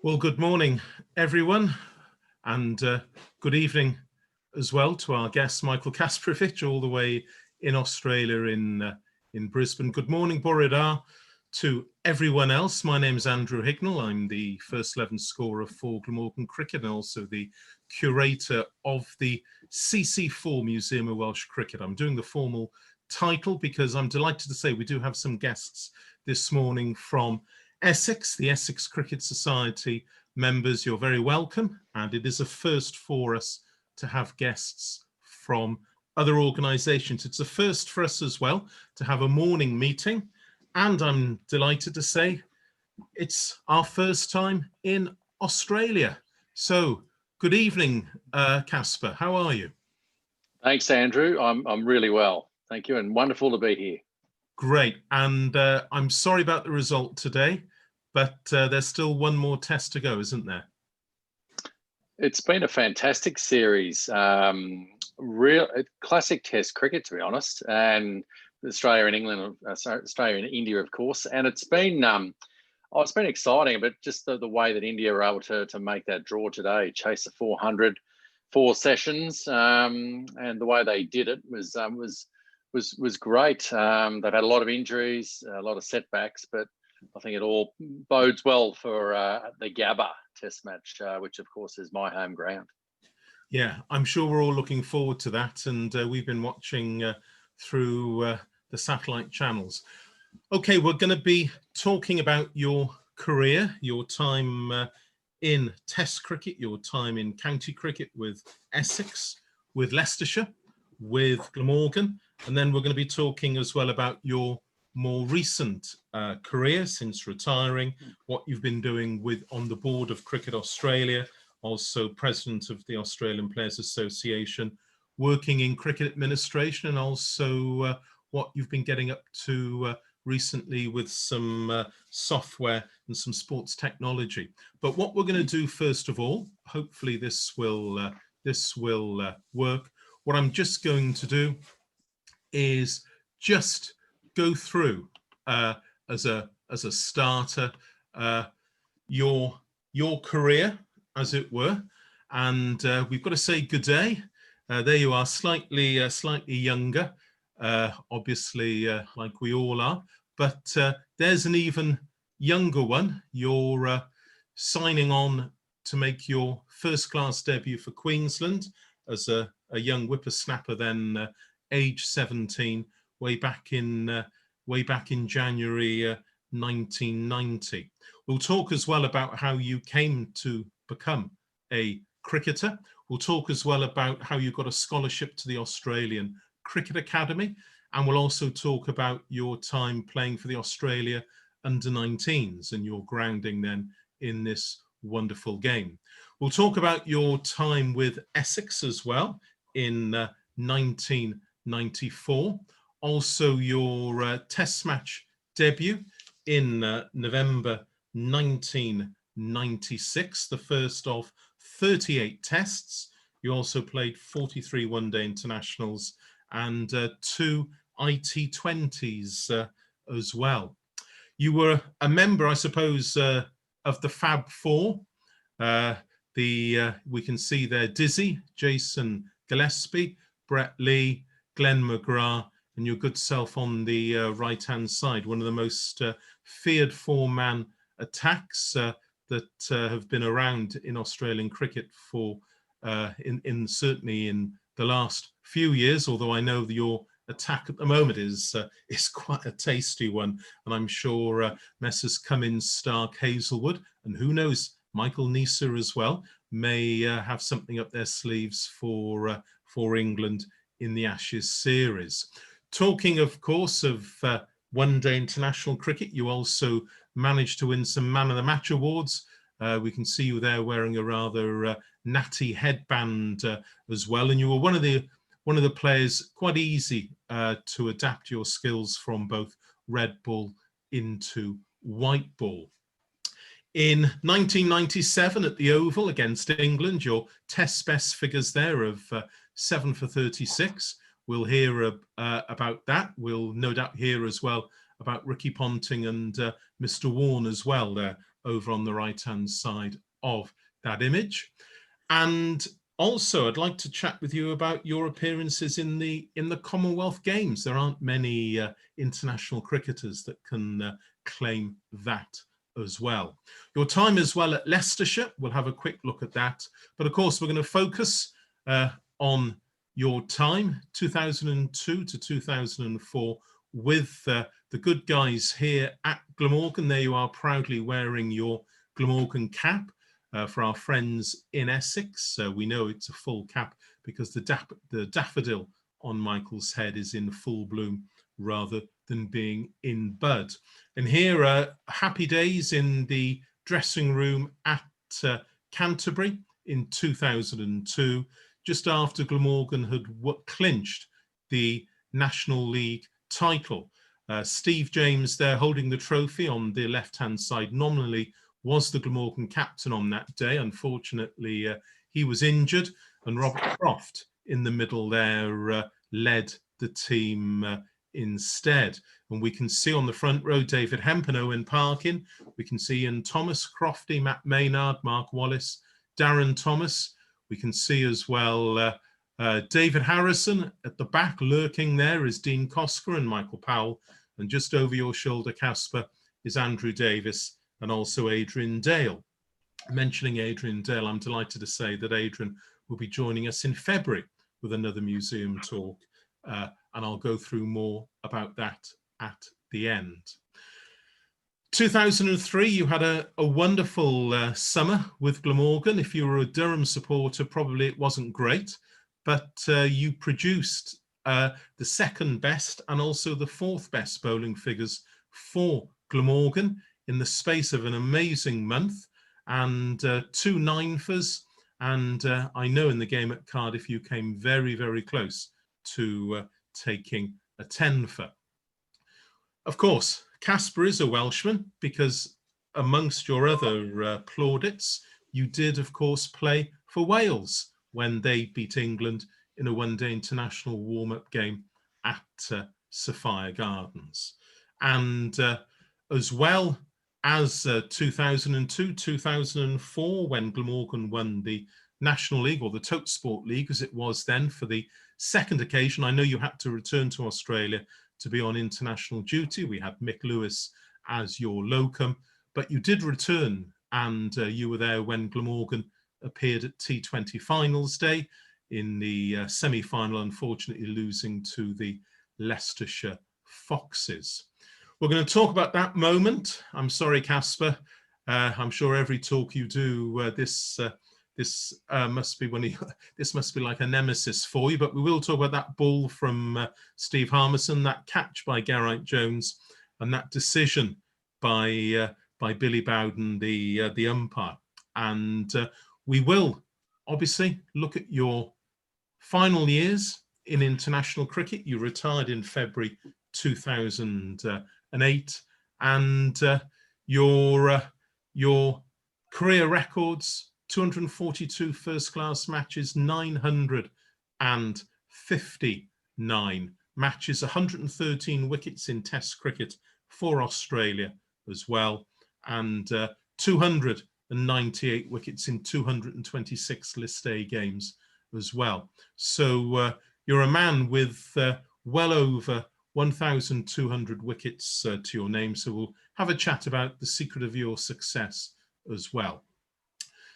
Well, good morning, everyone, and good evening as well to our guest, Michael Kasprowicz, all the way in Australia in Brisbane. Good morning, Bore da, to everyone else. My name is Andrew Hignell. I'm the first 11 scorer for Glamorgan Cricket and also the curator of the CC4 Museum of Welsh Cricket. I'm doing the formal title because I'm delighted to say we do have some guests this morning from Essex, the Essex Cricket Society members. You're very welcome, and it is a first for us to have guests from other organisations. It's a first for us as well to have a morning meeting, and I'm delighted to say it's our first time in Australia. So good evening, Kaspa. How are you? Thanks, Andrew. I'm really well. Thank you, and wonderful to be here. Great, and I'm sorry about the result today, but there's still one more test to go, isn't there? It's been a fantastic series, real classic Test cricket, to be honest, and Australia and England, Australia and India, of course. And it's been exciting, but just the way that India were able to make that draw today, chase the 400, 4 sessions, and the way they did it was great. They've had a lot of injuries, a lot of setbacks, but I think it all bodes well for the Gabba Test match, which of course is my home ground. Yeah, I'm sure we're all looking forward to that, and we've been watching through the satellite channels. Okay, we're going to be talking about your career, your time in Test cricket, your time in county cricket with Essex, with Leicestershire, with Glamorgan, and then we're going to be talking as well about your more recent career since retiring, what you've been doing on the board of Cricket Australia, also president of the Australian Players Association, working in cricket administration, and also what you've been getting up to recently with some software and some sports technology. But what we're going to do first of all, hopefully this will work. What I'm just going to do is just go through as a starter your career, as it were, and we've got to say good day. There you are, slightly younger, obviously, like we all are, but there's an even younger one. You're signing on to make your first-class debut for Queensland as a young whippersnapper, then age 17, way back in January 1990. We'll talk as well about how you came to become a cricketer. We'll talk as well about how you got a scholarship to the Australian Cricket Academy, and we'll also talk about your time playing for the Australia under-19s and your grounding then in this wonderful game. We'll talk about your time with Essex as well in 1994. Also your Test match debut in November 1996, the first of 38 tests. You also played 43 one-day internationals and 2 IT20s as well. You were a member, I suppose, of the Fab Four. We can see there Dizzy, Jason Gillespie, Brett Lee, Glenn Mcgrath, and your good self on the right-hand side. One of the most feared 4-man attacks that have been around in Australian cricket for certainly in the last few years. Although I know that your attack at the moment is quite a tasty one, and I'm sure Messrs Cummins, Stark, Hazelwood, and who knows, Michael Neser as well may have something up their sleeves for England in the Ashes series. Talking, of course, of one-day international cricket, you also managed to win some Man of the Match awards. We can see you there wearing a rather natty headband as well, and you were one of the players quite easy to adapt your skills from both red ball into white ball. In 1997 at the Oval against England, your Test best figures there of 7 for 36. We'll hear about that. We'll no doubt hear as well about Ricky Ponting and Mr. Warne as well there over on the right-hand side of that image. And also, I'd like to chat with you about your appearances in the Commonwealth Games. There aren't many international cricketers that can claim that as well. Your time as well at Leicestershire, we'll have a quick look at that. But of course, we're going to focus on your time, 2002 to 2004, with the good guys here at Glamorgan. There you are, proudly wearing your Glamorgan cap. For our friends in Essex, we know it's a full cap because the daffodil on Michael's head is in full bloom rather than being in bud. And here are happy days in the dressing room at Canterbury in 2002, just after Glamorgan had clinched the National League title. Steve James there holding the trophy on the left-hand side nominally was the Glamorgan captain on that day. Unfortunately, he was injured, and Robert Croft in the middle there led the team instead. And we can see on the front row David Hemp and Owen Parkin. We can see Ian Thomas, Crofty, Matt Maynard, Mark Wallace, Darren Thomas. We can see as well David Harrison at the back. Lurking there is Dean Kosker and Michael Powell. And just over your shoulder, Kaspa, is Andrew Davis and also Adrian Dale. Mentioning Adrian Dale, I'm delighted to say that Adrian will be joining us in February with another museum talk, and I'll go through more about that at the end. 2003, you had a wonderful summer with Glamorgan. If you were a Durham supporter, probably it wasn't great, but you produced the second best and also the fourth best bowling figures for Glamorgan in the space of an amazing month, and 2 9-fers. And I know in the game at Cardiff, you came very, very close to taking a 10-fer. Of course, Kaspa is a Welshman because amongst your other plaudits, you did, of course, play for Wales when they beat England in a one-day international warm-up game at Sophia Gardens. And as well as 2002, 2004, when Glamorgan won the National League, or the Tote Sport League as it was then, for the second occasion. I know you had to return to Australia to be on international duty. We had Mick Lewis as your locum, but you did return, and you were there when Glamorgan appeared at T20 Finals Day in the semi-final, unfortunately losing to the Leicestershire Foxes. We're going to talk about that moment. I'm sorry, Kaspa. I'm sure every talk you do, this must be this must be like a nemesis for you. But we will talk about that ball from Steve Harmison, that catch by Geraint Jones, and that decision by Billy Bowden, the umpire. And we will obviously look at your final years in international cricket. You retired in February 2008, and your career records: 242 first-class matches, 959 matches, 113 wickets in Test cricket for Australia as well, and 298 wickets in 226 List A games as well. So you're a man with well over 1,200 wickets to your name. So we'll have a chat about the secret of your success as well.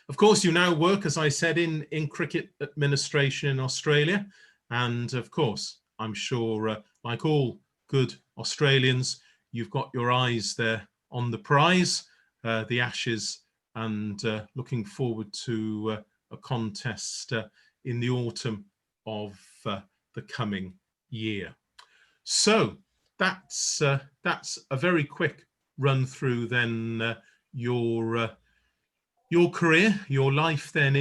Of course, you now work, as I said, in cricket administration in Australia. And of course, I'm sure, like all good Australians, you've got your eyes there on the prize, the Ashes, and looking forward to a contest in the autumn of the coming year. So that's a very quick run through then your career, your life then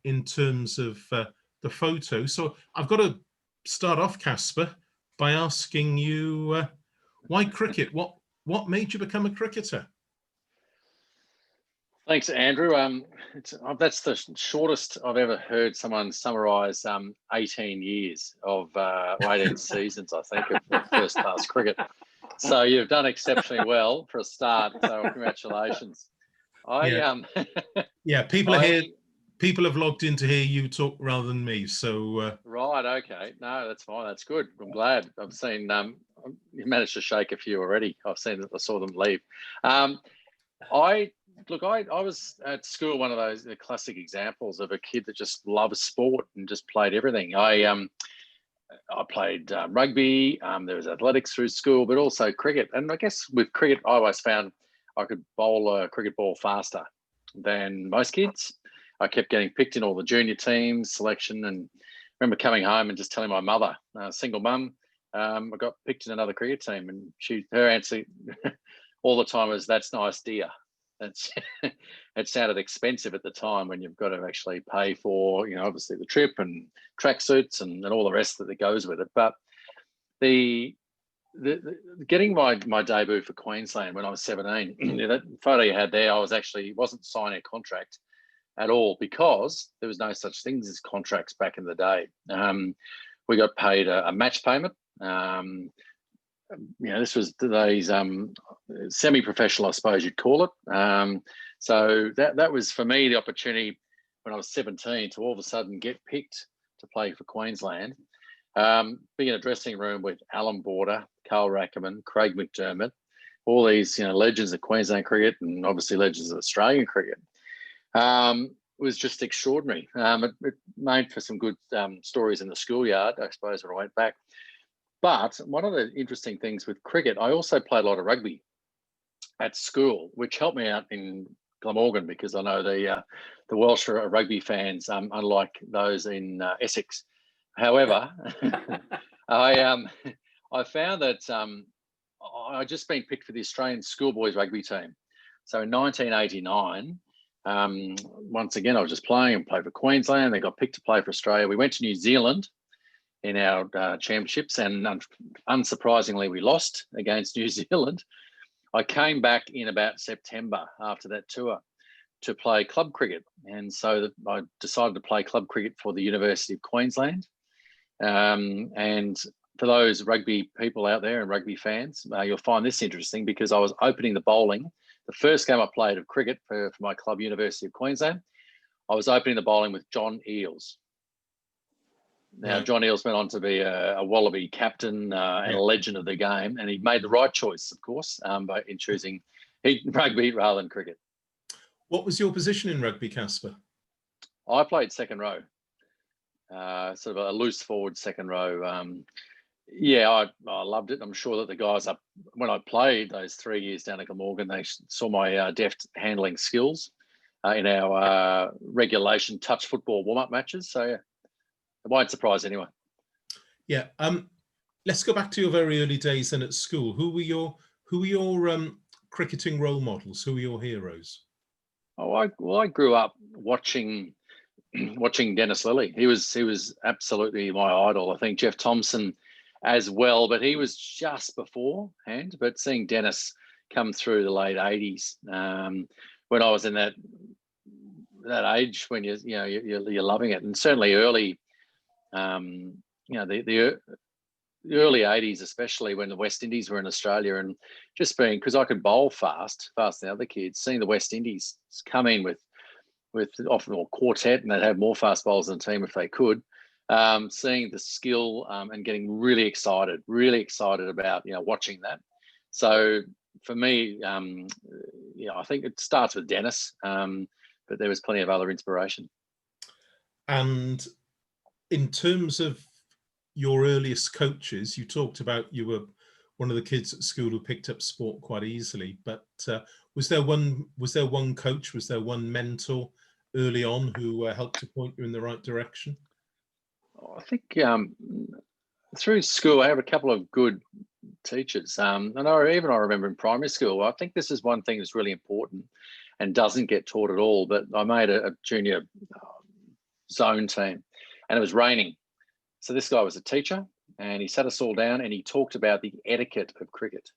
in terms of the photo. So I've got to start off, Kaspa, by asking you why cricket? What made you become a cricketer? Thanks, Andrew. That's the shortest I've ever heard someone summarise 18 years of 18 seasons, I think, of first-class cricket. So you've done exceptionally well for a start. So congratulations. I Yeah, yeah. People are here. I People have logged in to hear you talk rather than me. So right, okay. No, that's fine. That's good. I'm glad. I've seen you managed to shake a few already. I saw them leave. I I was at school one of those the classic examples of a kid that just loves sport and just played everything. I played rugby. There was athletics through school, but also cricket. And I guess with cricket, I always found I could bowl a cricket ball faster than most kids. I kept getting picked in all the junior teams selection, and I remember coming home and just telling my mother, single mum, I got picked in another cricket team, and her answer all the time was, "That's nice, dear." That's it sounded expensive at the time when you've got to actually pay for, obviously the trip and tracksuits and all the rest that goes with it. But the getting my debut for Queensland when I was 17, that photo you had there, I wasn't signing a contract at all because there was no such things as contracts back in the day. We got paid a match payment. This was today's semi-professional, I suppose you'd call it. So that was for me the opportunity when I was 17 to all of a sudden get picked to play for Queensland. Being in a dressing room with Alan Border, Carl Rackerman, Craig McDermott, all these legends of Queensland cricket and obviously legends of Australian cricket, was just extraordinary. It made for some good stories in the schoolyard, I suppose, when I went back. But one of the interesting things with cricket, I also played a lot of rugby at school, which helped me out in Glamorgan because I know the Welsh are rugby fans, unlike those in Essex. However, I found that I'd just been picked for the Australian schoolboys rugby team. So in 1989, once again, I was just played for Queensland. They got picked to play for Australia. We went to New Zealand in our championships, and unsurprisingly, we lost against New Zealand. I came back in about September after that tour to play club cricket, and so I decided to play club cricket for the University of Queensland. And for those rugby people out there and rugby fans, you'll find this interesting because I was opening the bowling. The first game I played of cricket for my club, University of Queensland, I was opening the bowling with John Eales. Now, John Eales went on to be a Wallaby captain and a legend of the game, and he made the right choice, of course, in choosing rugby rather than cricket. What was your position in rugby, Kaspa? I played second row, sort of a loose forward second row. I loved it. I'm sure that the guys when I played those 3 years down at Glamorgan, they saw my deft handling skills in our regulation touch football warm-up matches. So, yeah. It won't surprise anyone. Yeah. Let's go back to your very early days then at school. Who were your cricketing role models? Who were your heroes? Oh, I grew up watching Dennis Lillee. He was absolutely my idol. I think Jeff Thompson as well, but he was just beforehand. But seeing Dennis come through the late 80s, when I was in that age when you're loving it, and certainly early. The early 80s, especially when the West Indies were in Australia, and just being, because I could bowl faster than other kids, seeing the West Indies come in with often a quartet, and they'd have more fast bowlers than the team if they could, seeing the skill and getting really excited about watching that. So for me, I think it starts with Dennis, but there was plenty of other inspiration. And in terms of your earliest coaches, you talked about you were one of the kids at school who picked up sport quite easily, but was there one coach, was there one mentor early on who helped to point you in the right direction? I think through school, I have a couple of good teachers. And I remember in primary school, I think this is one thing that's really important and doesn't get taught at all, but I made a junior zone team, and it was raining. So this guy was a teacher, and he sat us all down and he talked about the etiquette of cricket,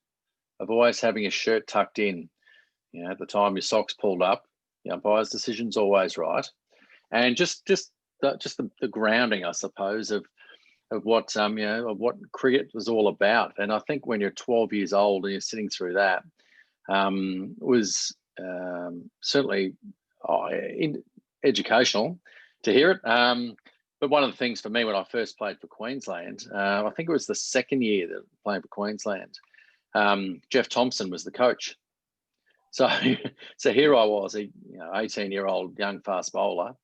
of always having your shirt tucked in. At the time, your socks pulled up. The umpire's decision's always right, and just the grounding, I suppose, of what of what cricket was all about. And I think when you're 12 years old and you're sitting through that, was certainly educational to hear it. But one of the things for me when I first played for Queensland, I think it was the second year that playing for Queensland, Jeff Thompson was the coach. So, so here I was, a 18-year-old young fast bowler,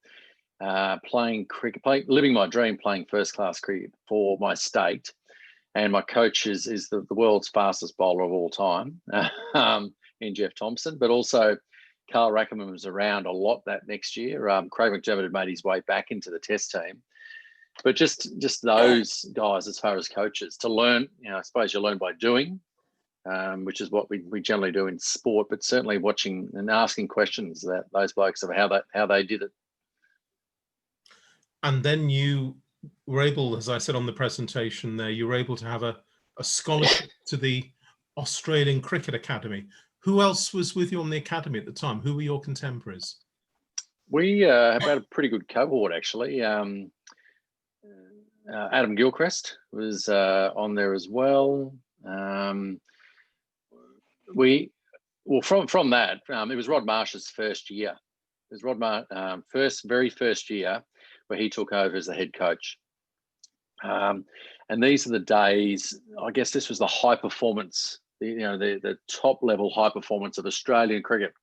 playing cricket, living my dream, playing first-class cricket for my state. And my coach is the world's fastest bowler of all time, in Jeff Thompson, but also Carl Rackerman was around a lot that next year. Craig McDermott had made his way back into the Test team. But just those guys, as far as coaches, to learn, I suppose you learn by doing, which is what we generally do in sport, but certainly watching and asking questions that those blokes of how they did it. And then you were able, as I said on the presentation there, you were able to have a scholarship to the Australian Cricket Academy. Who else was with you on the academy at the time? Who were your contemporaries? We had a pretty good cohort, actually. Adam Gilchrist was on there as well. From that, it was Rod Marsh's first year. It was Rod Marsh very first year where he took over as the head coach. And these are the days, I guess this was the high performance, the top level high performance of Australian cricket.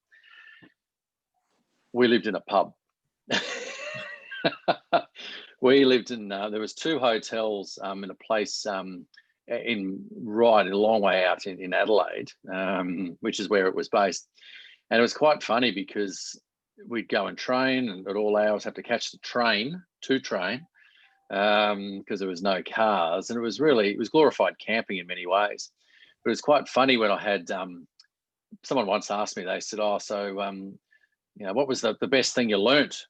We lived in a pub. We lived in, there was 2 hotels in a place a long way out in Adelaide, which is where it was based. And it was quite funny because we'd go and train, and at all hours have to catch the train because there was no cars, and it was glorified camping in many ways. But it was quite funny when I had someone once asked me, they said, what was the best thing you learnt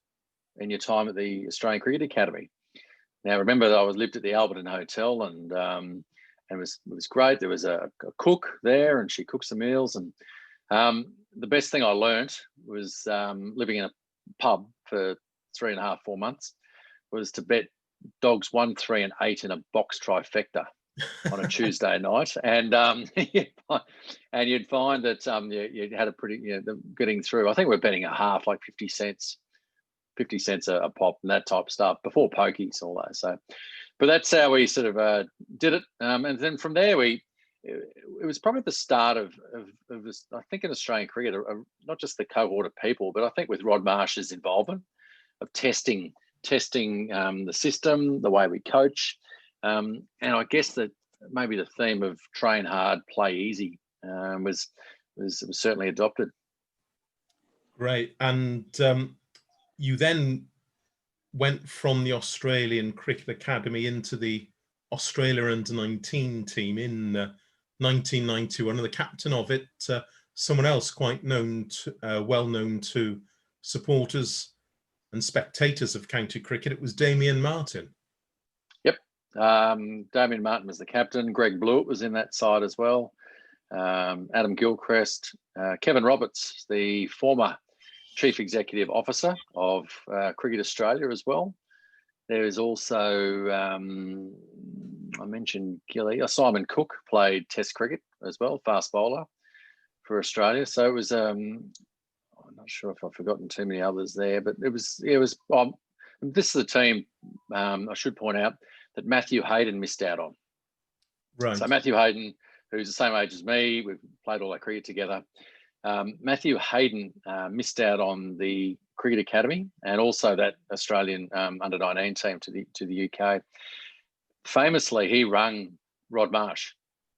in your time at the Australian Cricket Academy? Now, remember that I lived at the Alberton Hotel, and it was great. There was a cook there, and she cooks the meals. And the best thing I learnt was living in a pub for 3.5, 4 months, was to bet dogs 1, 3, and 8 in a box trifecta on a Tuesday night, and you'd find that you had a pretty getting through. I think we're betting a half, like 50 cents a pop, and that type of stuff before pokies, all that. So, but that's how we sort of did it, and then from there it was probably the start of this. I think in Australian cricket, not just the cohort of people, but I think with Rod Marsh's involvement of testing the system, the way we coach. And I guess that maybe the theme of train hard, play easy was certainly adopted. Great. And you then went from the Australian Cricket Academy into the Australia Under-19 team in 1991, and the captain of it, someone else quite well known to supporters and spectators of county cricket, it was Damien Martin. Yep. Damien Martin was the captain. Greg Blewett was in that side as well. Adam Gilchrist, Kevin Roberts, the former Chief Executive Officer of Cricket Australia as well. There is also, I mentioned Gilly, Simon Cook played Test cricket as well, fast bowler for Australia. So it was, I'm not sure if I've forgotten too many others there, but it was. This is a team, I should point out, that Matthew Hayden missed out on. Right. So Matthew Hayden, who's the same age as me, we've played all our cricket together. Matthew Hayden missed out on the Cricket Academy and also that Australian under-19 team to the UK. Famously, he rang Rod Marsh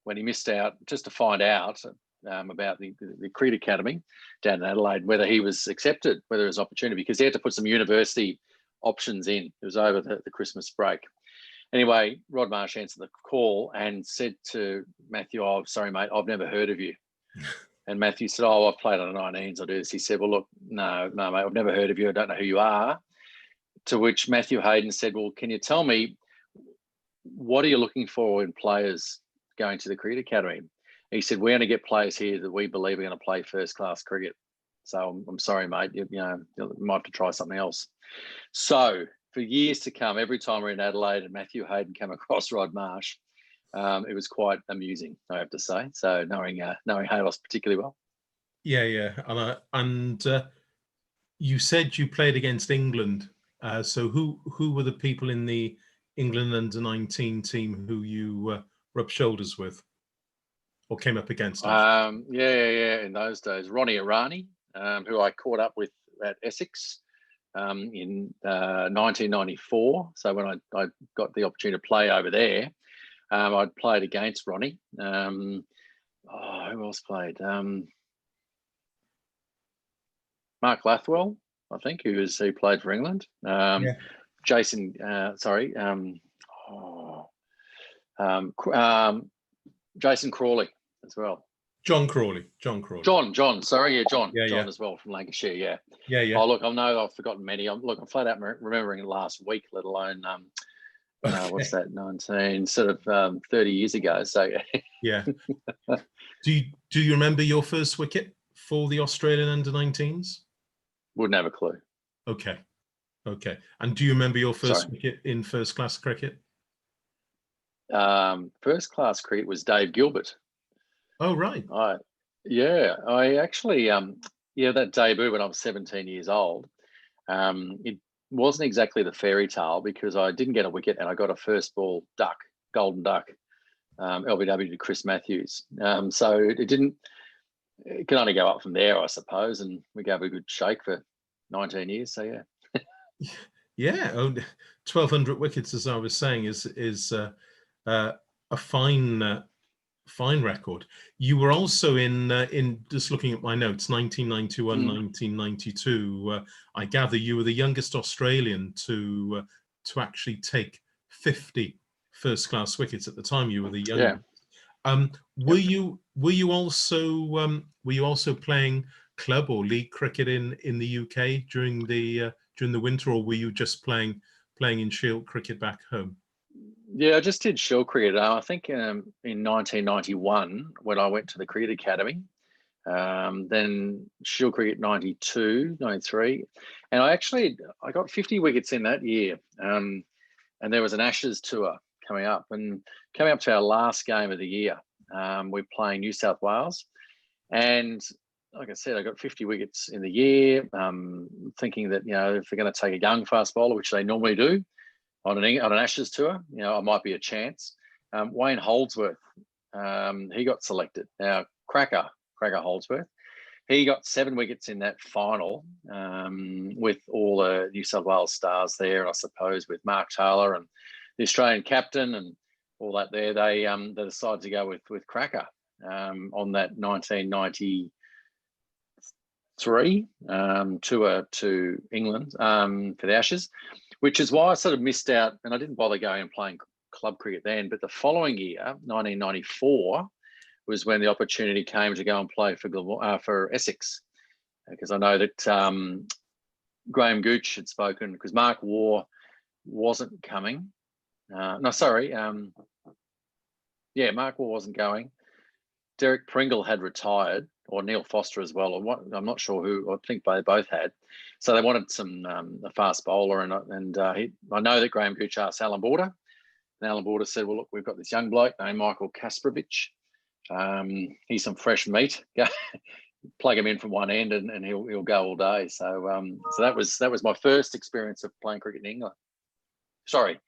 when he missed out just to find out about the Cricket Academy down in Adelaide, whether he was accepted, whether there was opportunity, because he had to put some university options in. It was over the Christmas break. Anyway, Rod Marsh answered the call and said to Matthew, "Oh, sorry, mate, I've never heard of you." And Matthew said, "Oh, I've played under 19s, I do this." He said, "Well, look, no, mate, I've never heard of you. I don't know who you are." To which Matthew Hayden said, "Well, can you tell me, what are you looking for in players going to the Cricket Academy?" He said, "We only get players here that we believe are going to play first-class cricket. So I'm sorry, mate, you might have to try something else." So for years to come, every time we're in Adelaide and Matthew Hayden came across Rod Marsh, it was quite amusing, I have to say. So knowing Halos particularly well. Yeah. And you said you played against England. So who were the people in the England under-19 team who you rubbed shoulders with or came up against? Yeah. In those days, Ronnie Arani, who I caught up with at Essex in 1994. So when I got the opportunity to play over there, I'd played against Ronnie. Who else played? Mark Lathwell, I think, who played for England. Yeah. Jason, Jason Crawley as well. John Crawley. John. Sorry, John Yeah. as well from Lancashire. Yeah. Oh, look, I know I've forgotten many. I'm flat out remembering it last week, let alone what's that? 30 years ago. So yeah. Do you remember your first wicket for the Australian under-19s? Wouldn't have a clue. Okay. And do you remember your first wicket in first class cricket? First class cricket was Dave Gilbert. Oh, right. I actually that debut when I was 17 years old. It wasn't exactly the fairy tale because I didn't get a wicket and I got a first ball duck, golden duck, LBW to Chris Matthews. So it can only go up from there, I suppose, and we gave a good shake for 19 years. So yeah. Yeah, 1,200 wickets, as I was saying, is a fine record. You were also in just looking at my notes, 1991, 1992. I gather you were the youngest Australian to actually take 50 first class wickets at the time. You were the youngest. Yeah. Were you also playing club or league cricket in the UK during the winter, or were you just playing in Shield cricket back home? Yeah, I just did Shield cricket. I think in 1991 when I went to the Cricket Academy, then Shield cricket 92, 93, and I got 50 wickets in that year. And there was an Ashes tour coming up to our last game of the year. We're playing New South Wales, and like I said, I got 50 wickets in the year, thinking that, if they're going to take a young fast bowler, which they normally do on an Ashes tour, I might be a chance. Wayne Holdsworth, he got selected. Now, Cracker Holdsworth, he got 7 wickets in that final with all the New South Wales stars there, I suppose, with Mark Taylor and the Australian captain and all that there. They decided to go with Cracker on that 1993 tour to England for the Ashes, which is why I sort of missed out, and I didn't bother going and playing club cricket then. But the following year, 1994, was when the opportunity came to go and play for Essex, because I know that Graham Gooch had spoken, because Mark Waugh wasn't coming. Mark Waugh wasn't going. Derek Pringle had retired, or Neil Foster as well, or what? I'm not sure who. I think they both had. So they wanted a fast bowler, and I know that Graham Gooch asked Alan Border, and Alan Border said, "Well, look, we've got this young bloke named Michael Kasprowicz. He's some fresh meat. Plug him in from one end, and he'll go all day." So that was my first experience of playing cricket in England. Sorry,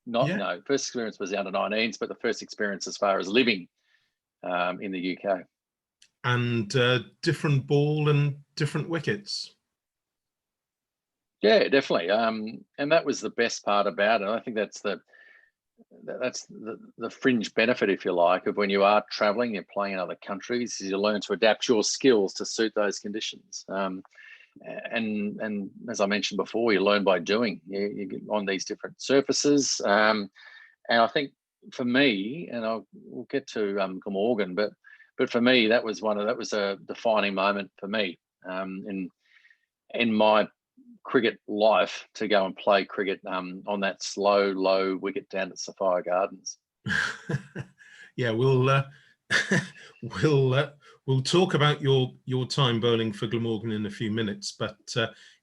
first experience was the under-19s, but the first experience as far as living in the UK. And different ball and different wickets. Yeah, definitely. And that was the best part about it. I think that's the fringe benefit, if you like, of when you are traveling, you're playing in other countries, is you learn to adapt your skills to suit those conditions. And as I mentioned before, you learn by doing. You get on these different surfaces. And I think for me, and we'll get to Glamorgan, but for me, that was a defining moment for me in my cricket life, to go and play cricket on that slow, low wicket down at Sapphire Gardens. Yeah, we'll talk about your time bowling for Glamorgan in a few minutes. But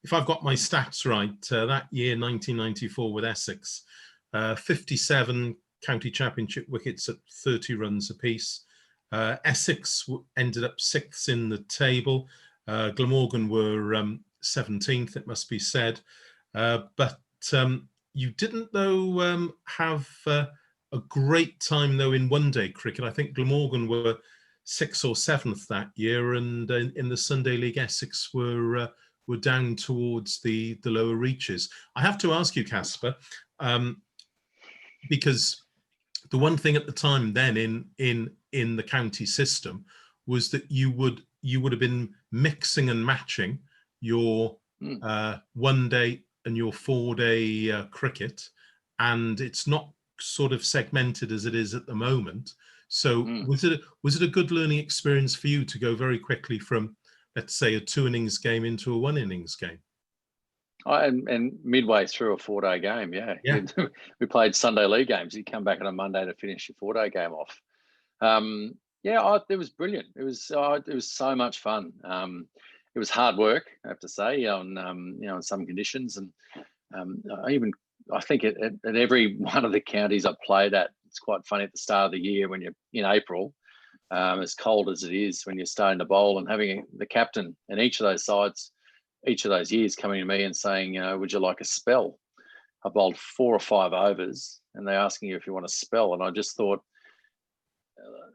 if I've got my stats right, that year, 1994, with Essex, 57 county championship wickets at 30 runs apiece. Essex ended up 6th in the table. Glamorgan were 17th, it must be said. But you didn't, though, have a great time, though, in one-day cricket. I think Glamorgan were 6th or 7th that year, and in the Sunday League, Essex were down towards the lower reaches. I have to ask you, Kaspa, because the one thing at the time then in the county system was that you would have been mixing and matching your 1 day and your 4-day cricket, and it's not sort of segmented as it is at the moment. So was it a good learning experience for you to go very quickly from, let's say, a 2 innings game into a 1 innings game? And midway through a 4-day game, yeah. We played Sunday league games. You come back on a Monday to finish your 4-day game off. It was brilliant. It was so much fun. It was hard work, I have to say, on in some conditions, and I think at every one of the counties I played at, it's quite funny at the start of the year when you're in April, as cold as it is, when you're starting to bowl, and having the captain in each of those sides, each of those years, coming to me and saying, would you like a spell? I bowled 4 or 5 overs and they're asking you if you want a spell. And I just thought,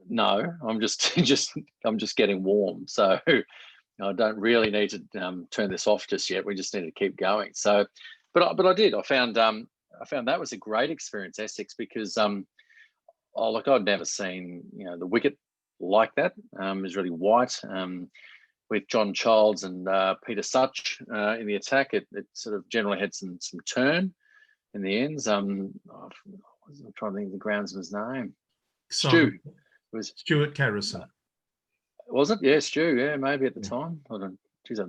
no, I'm just getting warm. So I don't really need to turn this off just yet. We just need to keep going. So, but I did. I found that was a great experience, Essex, because I'd never seen the wicket like that. It was really white. With John Childs and Peter Such in the attack, it sort of generally had some turn in the ends. I'm trying to think of the groundsman's name. Stu. It was Stuart Kerrison. Was it? Yeah, Stu. Yeah, maybe at the time. Hold on. Geez, I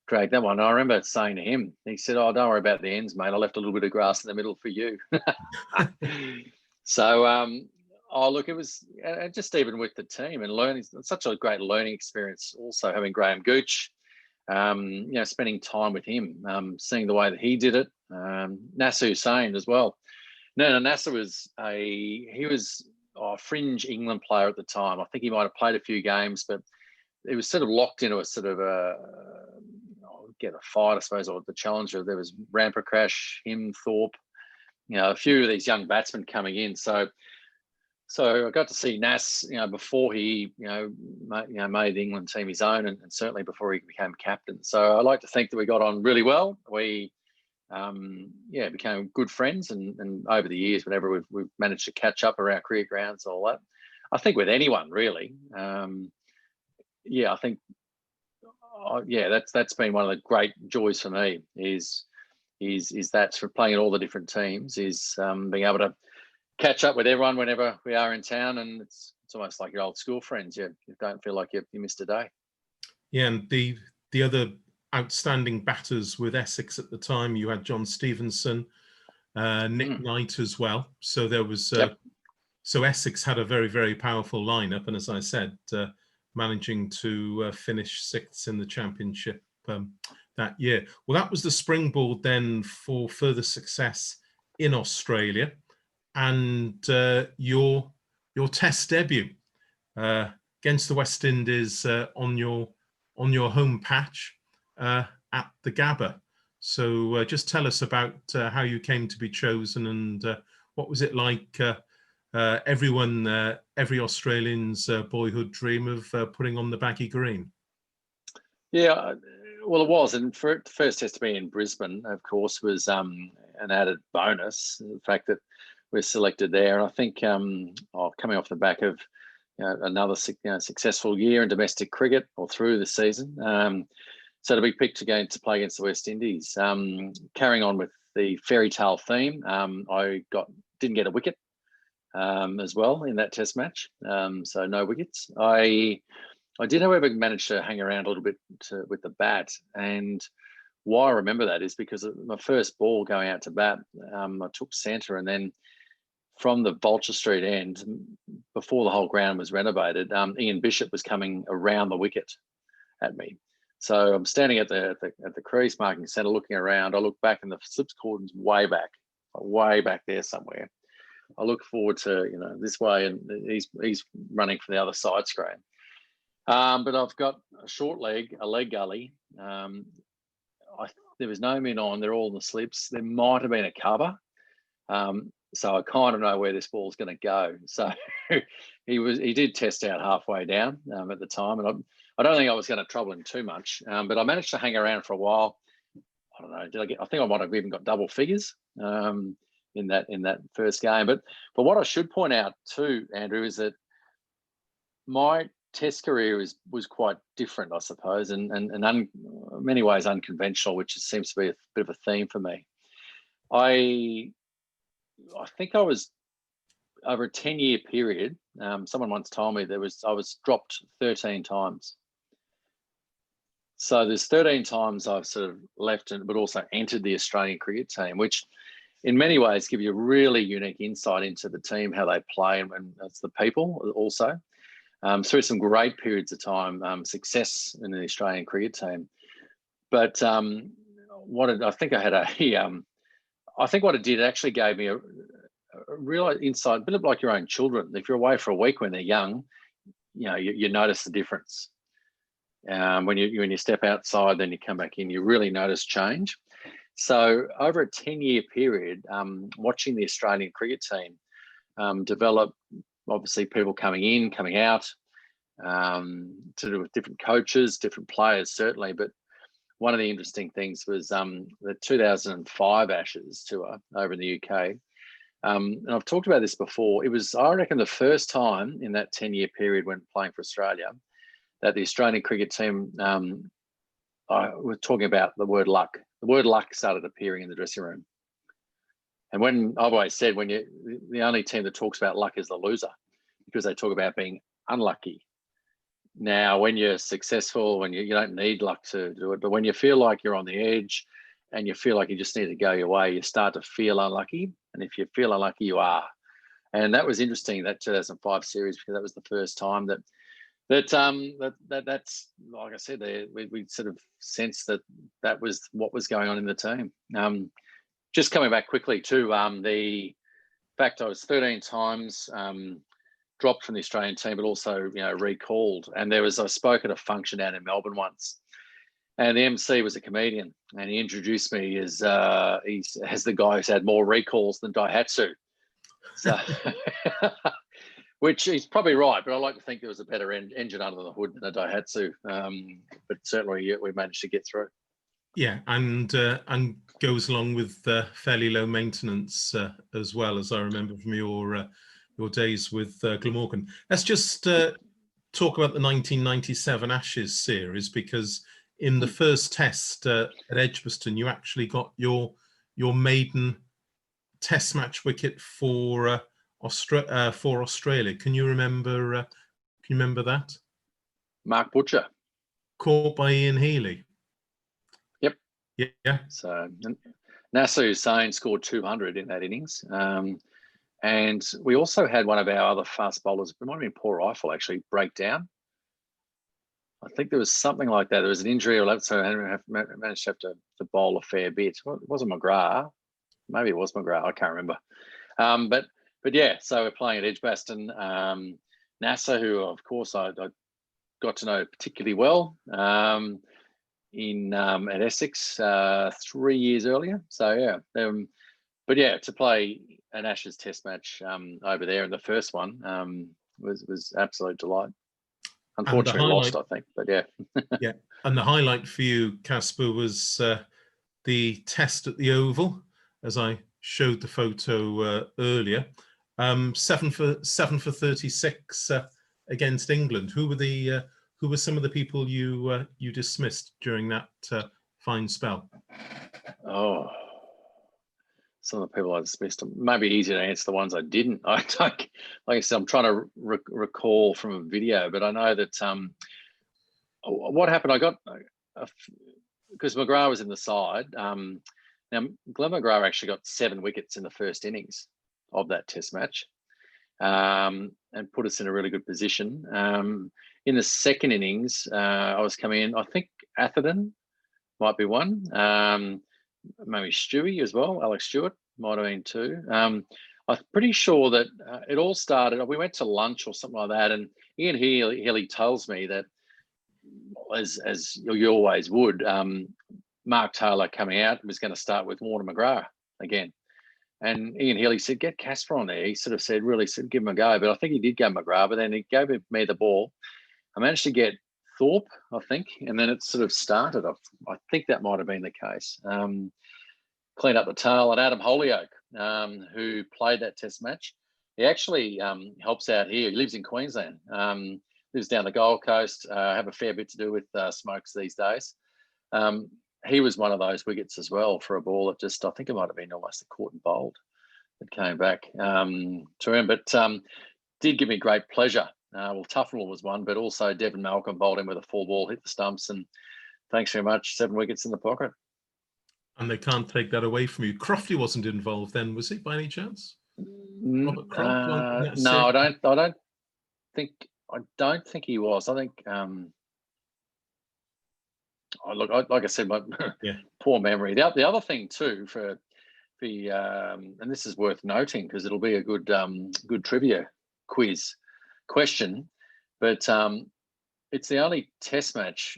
dragged that one. I remember saying to him, he said, "Oh, don't worry about the ends, mate. I left a little bit of grass in the middle for you." So, look, it was just even with the team and learning, such a great learning experience. Also having Graham Gooch, spending time with him, seeing the way that he did it. Nasser Hussain as well. No, Nasser was he was a fringe England player at the time. I think he might have played a few games, but it was sort of locked into a sort of get a fight, I suppose, or the challenger. There was Ramprakash, him, Thorpe, a few of these young batsmen coming in. So I got to see Nas, before he, made the England team his own, and certainly before he became captain. So I like to think that we got on really well. We, became good friends, and over the years, whenever we've managed to catch up around cricket grounds, all that. I think with anyone really, I think, that's been one of the great joys for me. Is that for playing at all the different teams, is being able to catch up with everyone whenever we are in town, and it's almost like your old school friends. You don't feel like you missed a day. Yeah, and the other outstanding batters with Essex at the time, you had John Stevenson, Nick Knight as well. So there was so Essex had a very, very powerful lineup, and as I said, managing to finish 6th in the championship that year. Well, that was the springboard then for further success in Australia. And your Test debut against the West Indies on your home patch at the Gabba. So just tell us about how you came to be chosen, and what was it like? Every Australian's boyhood dream of putting on the baggy green. Yeah, well, it was, and for the first Test to be in Brisbane, of course, was an added bonus. The fact that we're selected there, and I think coming off the back of another successful year in domestic cricket or through the season, so to be picked again to play against the West Indies, carrying on with the fairy tale theme, I didn't get a wicket as well in that Test match, so no wickets. I did, however, manage to hang around a little bit with the bat, and why I remember that is because of my first ball going out to bat, I took centre, and then from the Vulture Street end, before the whole ground was renovated, Ian Bishop was coming around the wicket at me. So I'm standing at the crease marking centre, looking around. I look back, and the slips cordon's way back there somewhere. I look forward to, this way, and he's running from the other side screen. But I've got a short leg, a leg gully. There was no men on. They're all in the slips. There might have been a cover. So I kind of know where this ball's going to go. So he did test out halfway down at the time, and I don't think I was going to trouble him too much. But I managed to hang around for a while. I don't know. I think I might have even got double figures in that first game. But what I should point out too, Andrew, is that my Test career was quite different, I suppose, and in many ways unconventional, which seems to be a bit of a theme for me. I think I was over a 10-year period. Someone once told me I was dropped 13 times. So there's 13 times I've sort of left, but also entered the Australian cricket team, which in many ways give you a really unique insight into the team, how they play, and it's the people also. Through some great periods of time, success in the Australian cricket team. But I think what it did actually gave me a real insight, a bit like your own children. If you're away for a week when they're young, you notice the difference. When you step outside, then you come back in, you really notice change. So over a 10-year period, watching the Australian cricket team develop, obviously people coming in, coming out, to do with different coaches, different players, certainly. But one of the interesting things was the 2005 Ashes tour over in the UK. And I've talked about this before. It was, I reckon, the first time in that 10-year period when playing for Australia that the Australian cricket team were talking about the word luck. The word luck started appearing in the dressing room. And when I've always said, the only team that talks about luck is the loser, because they talk about being unlucky. Now, when you're successful, when you don't need luck to do it, but when you feel like you're on the edge and you feel like you just need to go your way, you start to feel unlucky. And if you feel unlucky, you are. And that was interesting, that 2005 series, because that was the first time that's like I said, we sort of sensed that was what was going on in the team. Just coming back quickly to the fact I was 13 times dropped from the Australian team, but also recalled. And I spoke at a function down in Melbourne once, and the MC was a comedian, and he introduced me as the guy who's had more recalls than Daihatsu. So, which he's probably right, but I like to think there was a better engine under the hood than a Daihatsu. But certainly we managed to get through. Yeah, and goes along with fairly low maintenance as well, as I remember from your days with Glamorgan. Let's just talk about the 1997 Ashes series, because in the first test at Edgeboston, you actually got your maiden test match wicket for Australia. Can you remember that? Mark Butcher, caught by Ian Healy. Yep. Yeah. So Nasser Hussain scored 200 in that innings. And we also had one of our other fast bowlers, it might have been Paul Rifle, actually break down. I think there was something like that. There was an injury, so I managed to have to bowl a fair bit. Well, it wasn't Mcgrath. Maybe it was Mcgrath. I can't remember. But yeah, so we're playing at Edgeboston. Nasser, who of course I got to know particularly well at Essex 3 years earlier. So yeah, but yeah, to play an Ashes Test match over there in the first one was absolute delight. Unfortunately lost, I think, but yeah. Yeah, and the highlight for you, Kaspa, was the test at the Oval, as I showed the photo earlier. 7 for 36 against England. Who were some of the people you dismissed during that fine spell? Oh, some of the people I dismissed. Maybe easier to answer the ones I didn't. Like I said, I'm trying to recall from a video, but I know that what happened. I got because Mcgrath was in the side. Now Glenn Mcgrath actually got 7 wickets in the first innings of that Test match, and put us in a really good position. In the second innings, I was coming in. I think Atherton might be one. Maybe Stewie as well. Alex Stewart might have been 2. I'm pretty sure that it all started. We went to lunch or something like that, and Ian Healy tells me that, as you always would, Mark Taylor coming out was going to start with Warner Mcgrath again. And Ian Healy said, get Kaspa on there. He sort of said, really said, give him a go. But I think he did go Mcgrath, but then he gave me the ball. I managed to get Thorpe, I think, and then it sort of started. I think that might have been the case. Cleaned up the tail, and Adam Holyoke, who played that test match. He actually helps out here. He lives in Queensland, lives down the Gold Coast, have a fair bit to do with Smokes these days. He was one of those wickets as well for a ball that just, I think it might have been almost a caught and bowled that came back to him. But did give me great pleasure. Well, Tufnell was one, but also Devon Malcolm bowled him with a full ball, hit the stumps, and thanks very much, 7 wickets in the pocket. And they can't take that away from you. Crofty wasn't involved then, was he, by any chance? Robert Croft? No, I don't think he was. I think like I said, my poor memory. The other thing too for the and this is worth noting because it'll be a good trivia quiz question, but it's the only test match.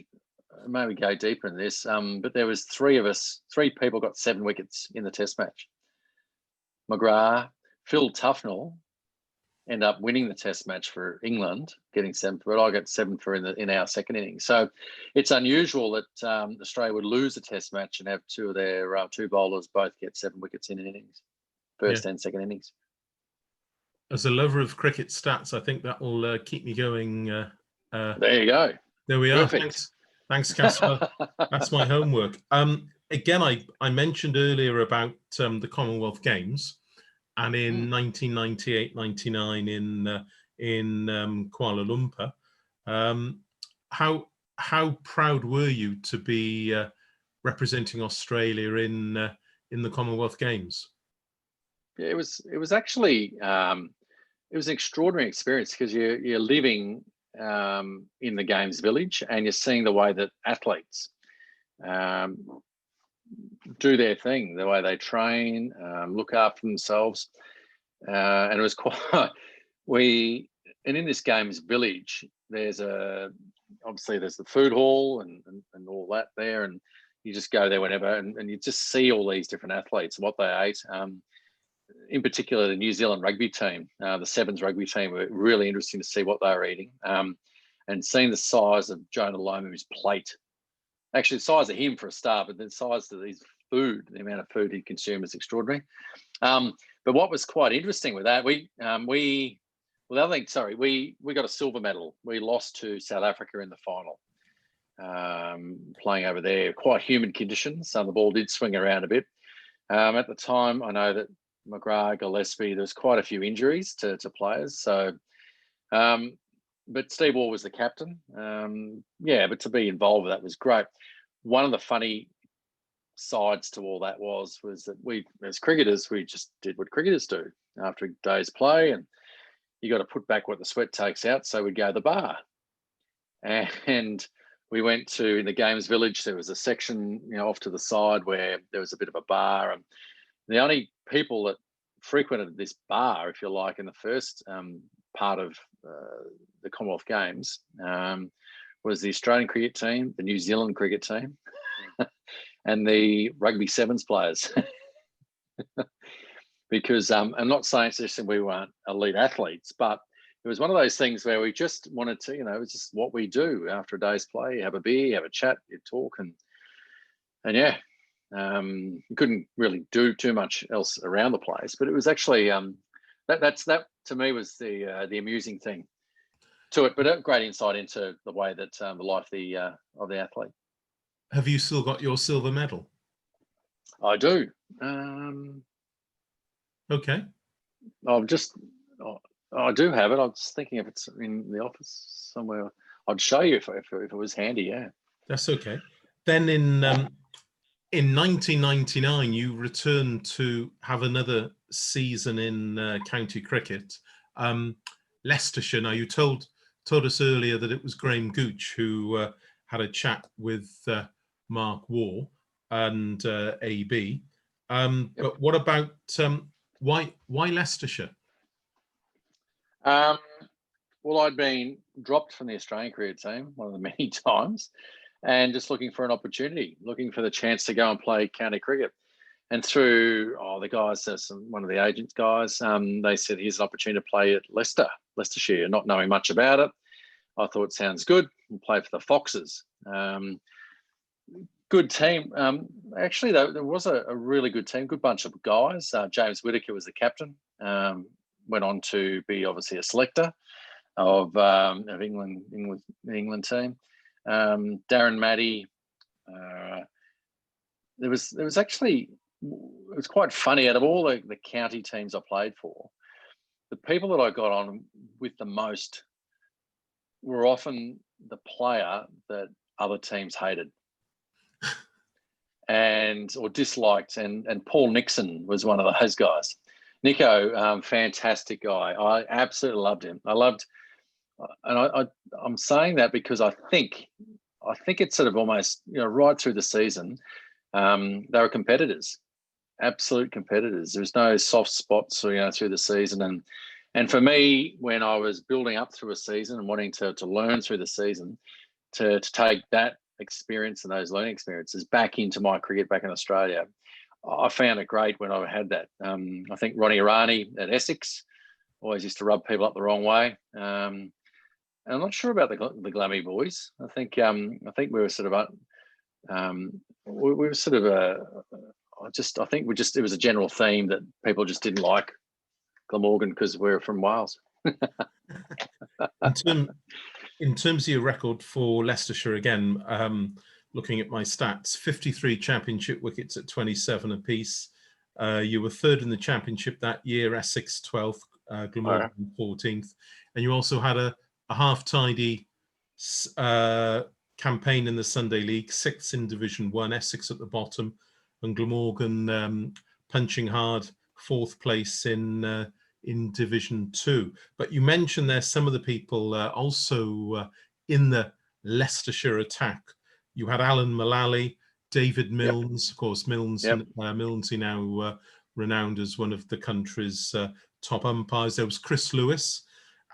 Maybe go deeper in this, but there was 3 people got 7 wickets in the test match. Mcgrath, Phil Tufnell end up winning the test match for England, getting 7, but I got 7 for in our second innings. So it's unusual that Australia would lose a test match and have 2 of their 2 bowlers both get 7 wickets in an innings, first and second innings. As a lover of cricket stats, I think that will keep me going. There you go. There we are. Thanks, Kaspa. That's my homework. Again, I mentioned earlier about the Commonwealth Games. And in 1998-99 in Kuala Lumpur, how proud were you to be representing Australia in the Commonwealth Games? Yeah, it was actually it was an extraordinary experience because you're living in the Games village and you're seeing the way that athletes do their thing, the way they train, look after themselves, and it was quite. And in this Games village, there's obviously there's the food hall and all that there, and you just go there whenever, and you just see all these different athletes and what they ate. In particular, the New Zealand rugby team, the Sevens rugby team, were really interesting to see what they were eating, and seeing the size of Jonah Lomu's plate. Actually, the size of him for a start, but the size of his food, the amount of food he consumed is extraordinary. But what was quite interesting with that, we got a silver medal. We lost to South Africa in the final, playing over there. Quite humid conditions, so the ball did swing around a bit. At the time, I know that Mcgrath, Gillespie, there was quite a few injuries to players. So, but Steve Waugh was the captain. But to be involved with that was great. One of the funny sides to all that was that we, as cricketers, we just did what cricketers do after a day's play, and you got to put back what the sweat takes out. So we'd go to the bar, and we went to, in the Games village, there was a section, off to the side where there was a bit of a bar, and the only people that frequented this bar, if you like, in the first part of the Commonwealth Games was the Australian cricket team, the New Zealand cricket team, and the Rugby Sevens players. Because I'm not saying we weren't elite athletes, but it was one of those things where we just wanted to, it was just what we do after a day's play. You have a beer, you have a chat, you talk, and yeah. You couldn't really do too much else around the place, but it was actually that to me was the amusing thing to it, but a great insight into the way that the life of the athlete. Have you still got your silver medal? I do. Okay. I do have it. I was thinking if it's in the office somewhere, I'd show you if it was handy. Yeah. That's okay. Then in 1999, you returned to have another season in county cricket. Leicestershire. Now, you told us earlier that it was Graham Gooch who had a chat with Mark Waugh and AB. But what about Why Leicestershire? Well, I'd been dropped from the Australian cricket team one of the many times, and just looking for an opportunity, looking for the chance to go and play county cricket. And through the guys, one of the agents guys, they said, here's an opportunity to play at Leicestershire, not knowing much about it. I thought, sounds good, and play for the Foxes. Good team. Actually, though, there was a really good team, good bunch of guys. James Whittaker was the captain, went on to be obviously a selector of England team. Darren Maddy. There was actually, it was quite funny. Out of all the county teams I played for, the people that I got on with the most were often the player that other teams hated or disliked. And Paul Nixon was one of those guys. Nico, fantastic guy. I absolutely loved him. I'm saying that because I think it's sort of almost, right through the season, they were competitors, absolute competitors. There was no soft spots, through the season. And for me, when I was building up through a season and wanting to learn through the season, to take that experience and those learning experiences back into my cricket back in Australia, I found it great when I had that. I think Ronnie Irani at Essex always used to rub people up the wrong way. And I'm not sure about the Glammy boys. I think we were sort of we were sort of I think it was a general theme that people just didn't like Glamorgan because we're from Wales. In terms of your record for Leicestershire, again, looking at my stats, 53 championship wickets at 27 apiece. You were third in the championship that year, Essex 12th, Glamorgan 14th. And you also had a half-tidy campaign in the Sunday League, 6th in Division 1, Essex at the bottom, and Glamorgan punching hard, 4th place in Division 2. But you mentioned there some of the people also in the Leicestershire attack. You had Alan Mullally, David Milnes, of course, Milnesy now renowned as one of the country's top umpires. There was Chris Lewis.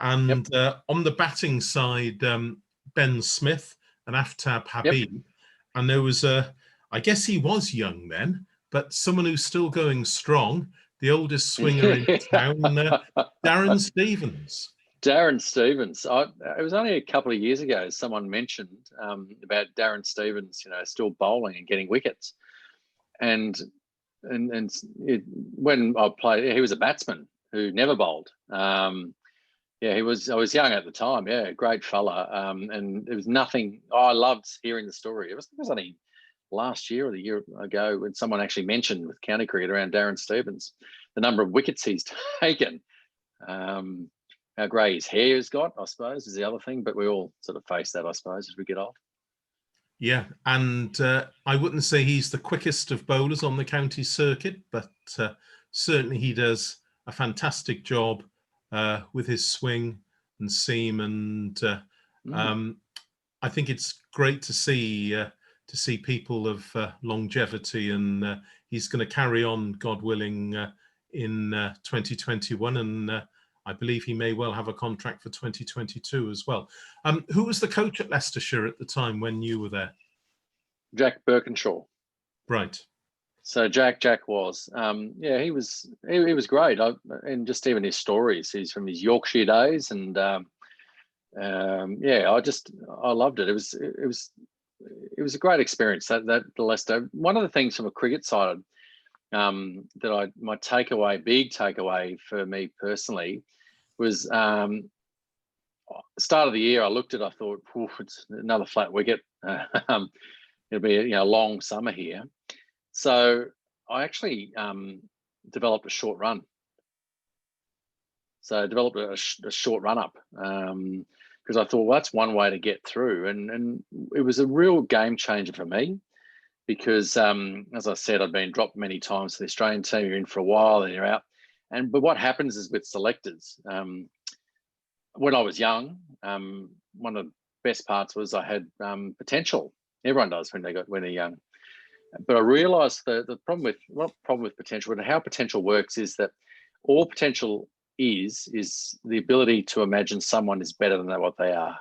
And on the batting side, Ben Smith and Aftab Habib. And there was I guess he was young then, but someone who's still going strong, the oldest swinger in town, Darren Stevens. Darren Stevens. It was only a couple of years ago someone mentioned about Darren Stevens, still bowling and getting wickets. And when I played, he was a batsman who never bowled. I was young at the time. Yeah, great fella. And there was nothing. I loved hearing the story. It was only last year or the year ago when someone actually mentioned with county cricket around Darren Stevens, the number of wickets he's taken. How grey his hair has got, I suppose, is the other thing. But we all sort of face that, I suppose, as we get old. Yeah, and I wouldn't say he's the quickest of bowlers on the county circuit, but certainly he does a fantastic job with his swing and seam. And I think it's great to see people of longevity, and he's going to carry on, God willing, in 2021, and I believe he may well have a contract for 2022 as well. Who was the coach at Leicestershire at the time when you were there? Jack Birkinshaw. Right. So Jack was, he was great. And just even his stories, he's from his Yorkshire days, and I loved it. It was a great experience, that the Leicester. One of the things from a cricket side that my big takeaway for me personally was start of the year. I looked at it, I thought, it's another flat wicket. It'll be a long summer here. So I actually developed a short run. So I developed a short run up. Because I thought, well, that's one way to get through. And it was a real game changer for me because, as I said, I'd been dropped many times to the Australian team. You're in for a while, then you're out. But what happens is with selectors, when I was young, one of the best parts was I had potential. Everyone does when they're young. But I realised the problem with potential and how potential works is that All potential is the ability to imagine someone is better than what they are.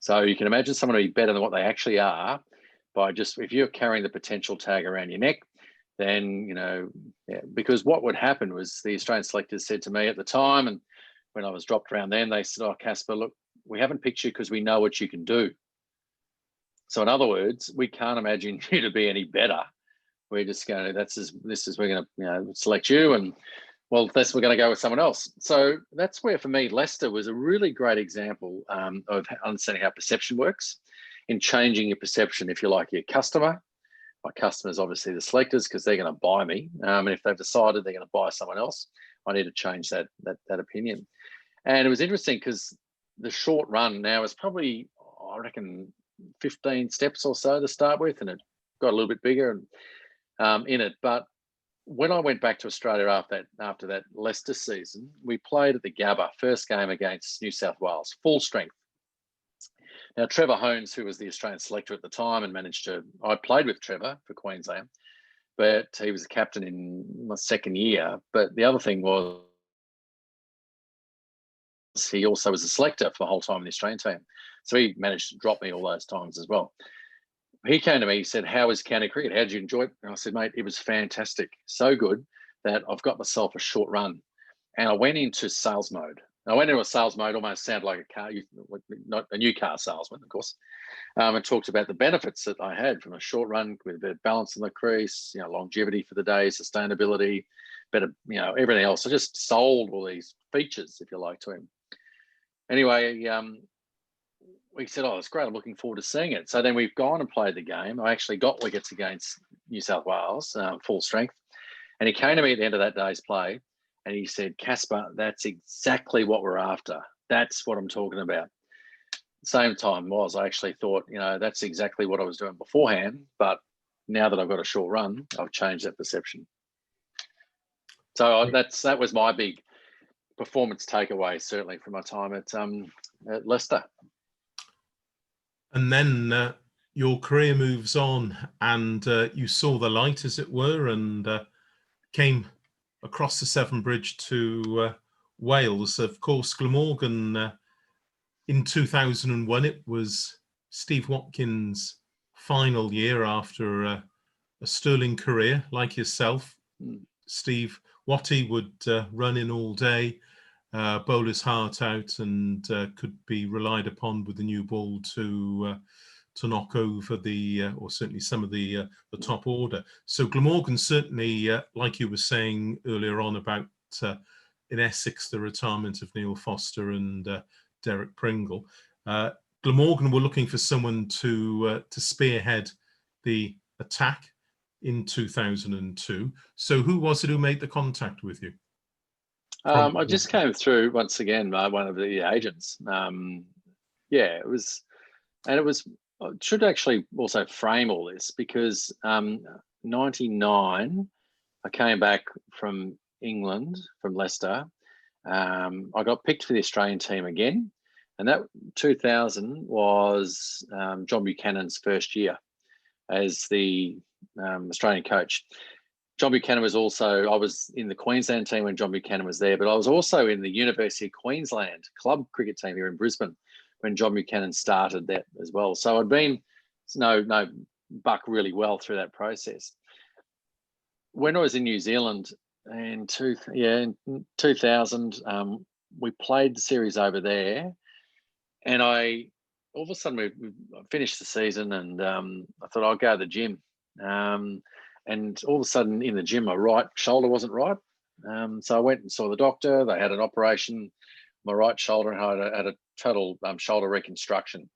So you can imagine someone to be better than what they actually are by just, if you're carrying the potential tag around your neck, then, because what would happen was the Australian selectors said to me at the time, and when I was dropped around then, they said, "Oh, Kaspa, look, we haven't picked you because we know what you can do. So in other words, we can't imagine you to be any better. We're just going to, we're going to, select you, and well, we're going to go with someone else." So that's where, for me, Leicester was a really great example of understanding how perception works, in changing your perception, if you like, your customer. My customers, obviously the selectors, because they're going to buy me. And if they've decided they're going to buy someone else, I need to change that opinion. And it was interesting because the short run now is probably, I reckon, 15 steps or so to start with, and it got a little bit bigger in it. But when I went back to Australia after that Leicester season, we played at the Gabba, first game against New South Wales, full strength. Now, Trevor Holmes, who was the Australian selector at the time and I played with Trevor for Queensland, but he was the captain in my second year. But the other thing was, he also was a selector for the whole time in the Australian team. So he managed to drop me all those times as well. He came to me, he said, "How is county cricket? How did you enjoy it?" And I said, "Mate, it was fantastic. So good that I've got myself a short run." And I went into sales mode. I went into a sales mode, almost sounded like a car, not a new car salesman, of course, and talked about the benefits that I had from a short run with a bit of balance in the crease, longevity for the day, sustainability, better, everything else. I just sold all these features, if you like, to him. Anyway, we said, "Oh, it's great. I'm looking forward to seeing it." So then we've gone and played the game. I actually got wickets against New South Wales, full strength. And he came to me at the end of that day's play and he said, "Kaspa, that's exactly what we're after. That's what I'm talking about." Same time I actually thought, that's exactly what I was doing beforehand. But now that I've got a short run, I've changed that perception. So that was my big performance takeaway, certainly from my time at Leicester. And then your career moves on, and you saw the light, as it were, and came across the Severn Bridge to Wales. Of course, Glamorgan in 2001, it was Steve Watkins' final year after a sterling career, like yourself. Steve Watty would run in all day, bowl his heart out, and could be relied upon with the new ball to knock over or certainly some of the top order. So Glamorgan certainly, like you were saying earlier on about in Essex, the retirement of Neil Foster and Derek Pringle, Glamorgan were looking for someone to spearhead the attack in 2002. So who was it who made the contact with you? I just came through once again by one of the agents. It was, and it was. I should actually also frame all this because 99, I came back from England, from Leicester. I got picked for the Australian team again, and that 2000 was John Buchanan's first year as the Australian coach. John Buchanan was also, I was in the Queensland team when John Buchanan was there, but I was also in the University of Queensland club cricket team here in Brisbane when John Buchanan started that as well. So I'd been no buck really well through that process. When I was in New Zealand in 2000, we played the series over there, and all of a sudden we finished the season, and I thought I'll go to the gym. And all of a sudden in the gym, my right shoulder wasn't right. So I went and saw the doctor. They had an operation, my right shoulder, and I had a total shoulder reconstruction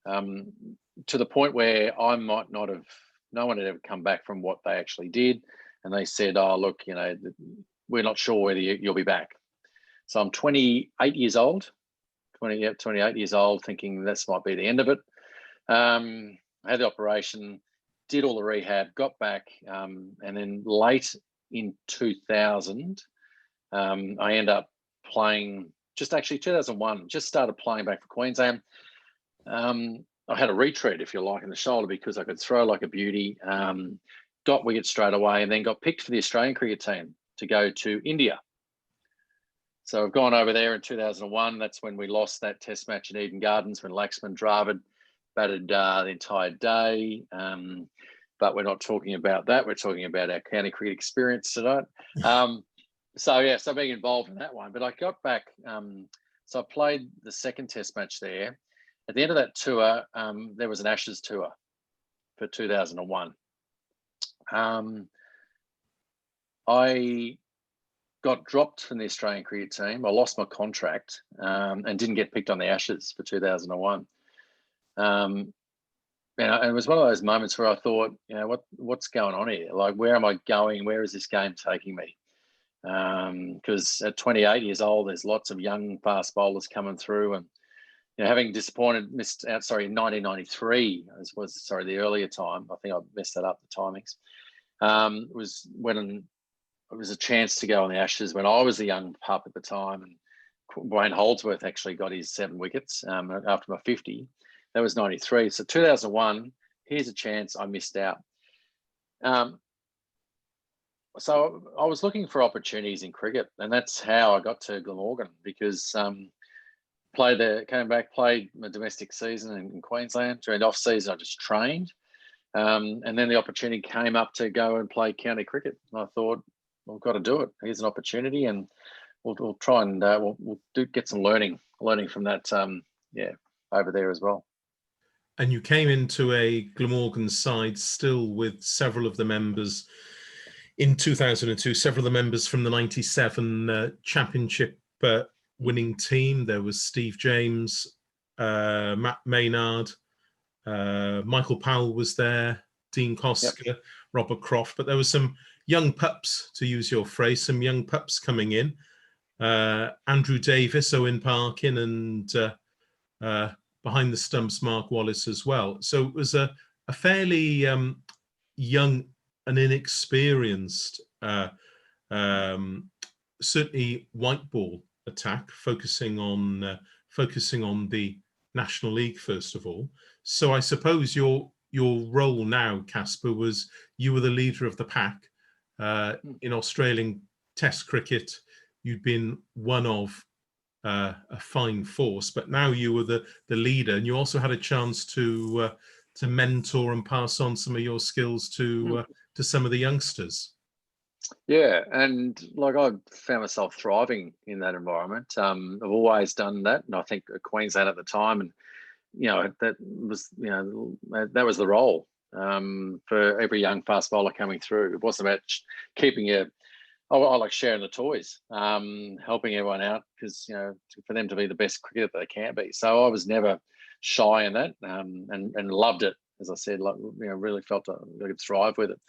to the point where I might not have, no one had ever come back from what they actually did. And they said, "Oh, look, we're not sure whether you'll be back." So I'm 28 years old, 28 years old, thinking this might be the end of it. I had the operation, did all the rehab, got back, and then late in 2000, I end up playing, just actually 2001, just started playing back for Queensland. I had a retread, if you like, in the shoulder because I could throw like a beauty. got wickets straight away, and then got picked for the Australian cricket team to go to India. So I've gone over there in 2001. That's when we lost that test match at Eden Gardens when Laxman Dravid batted the entire day. But we're not talking about that. We're talking about our county cricket experience tonight. So being involved in that one. But I got back, so I played the second test match there. At the end of that tour, there was an Ashes tour for 2001. I got dropped from the Australian cricket team. I lost my contract and didn't get picked on the Ashes for 2001. And it was one of those moments where I thought, what's going on here? Like, where am I going? Where is this game taking me? Because at 28 years old, there's lots of young fast bowlers coming through, and having missed out. Sorry, in 1993 was the earlier time. I think I messed that up, the timings. Was when it was a chance to go on the Ashes when I was a young pup at the time, and Wayne Holdsworth actually got his 7 wickets after my 50. That was 93. So 2001, here's a chance. I missed out. So I was looking for opportunities in cricket, and that's how I got to Glamorgan, because came back, played my domestic season in Queensland. During the off season, I just trained. And then the opportunity came up to go and play county cricket. And I thought, well, I've got to do it. Here's an opportunity, and we'll try and we'll get some learning from that. Over there as well. And you came into a Glamorgan side still with several of the members in 2002, several of the members from the 97 championship winning team. There was Steve James, Matt Maynard, Michael Powell was there, Dean Kosker, yep. Robert Croft, but there was some young pups, to use your phrase, some young pups coming in. Andrew Davis, Owen Parkin, and behind the stumps, Mark Wallace as well. So it was a fairly young and inexperienced, certainly white ball attack, focusing on the National League first of all. So I suppose your role now, Kaspa, was you were the leader of the pack in Australian Test cricket. You'd been one of a fine force, but now you were the leader, and you also had a chance to mentor and pass on some of your skills to some of the youngsters. Yeah, and like I found myself thriving in that environment. I've always done that, and I think Queensland at the time, and that was that was the role for every young fast bowler coming through. It wasn't about keeping you. I like sharing the toys, helping everyone out, because for them to be the best cricketer they can be. So I was never shy in that, and loved it. As I said, really felt I could thrive with it.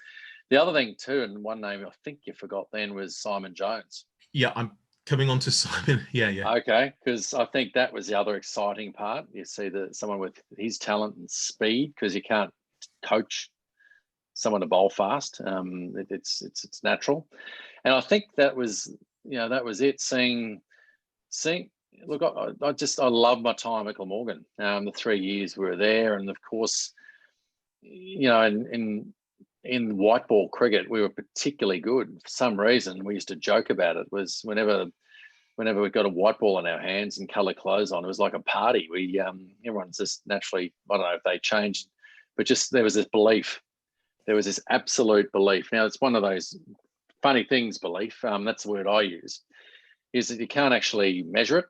The other thing too, and one name I think you forgot then, was Simon Jones. Yeah, I'm coming on to Simon. Yeah. Okay, because I think that was the other exciting part. You see someone with his talent and speed, because you can't coach someone to bowl fast. It's natural. And I think that was it. Seeing. Look, I love my time at Glamorgan. The 3 years we were there, and of course, in white ball cricket, we were particularly good. For some reason, we used to joke about it. Was whenever we got a white ball in our hands and colour clothes on, it was like a party. Everyone's just naturally, I don't know if they changed, but just there was this belief. There was this absolute belief. Now, it's one of those funny things, belief, that's the word I use, is that you can't actually measure it.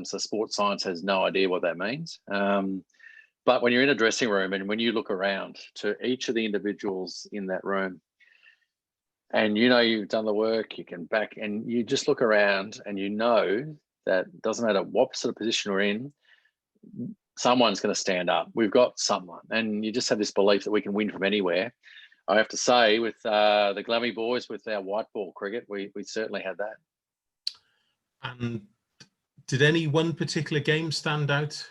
So sports science has no idea what that means. But when you're in a dressing room and when you look around to each of the individuals in that room, and you've done the work, you can back, and you just look around and that doesn't matter what sort of position we're in, someone's going to stand up. We've got someone, and you just have this belief that we can win from anywhere. I have to say, with the Glammy boys, with our white ball cricket, we certainly had that. And did any one particular game stand out?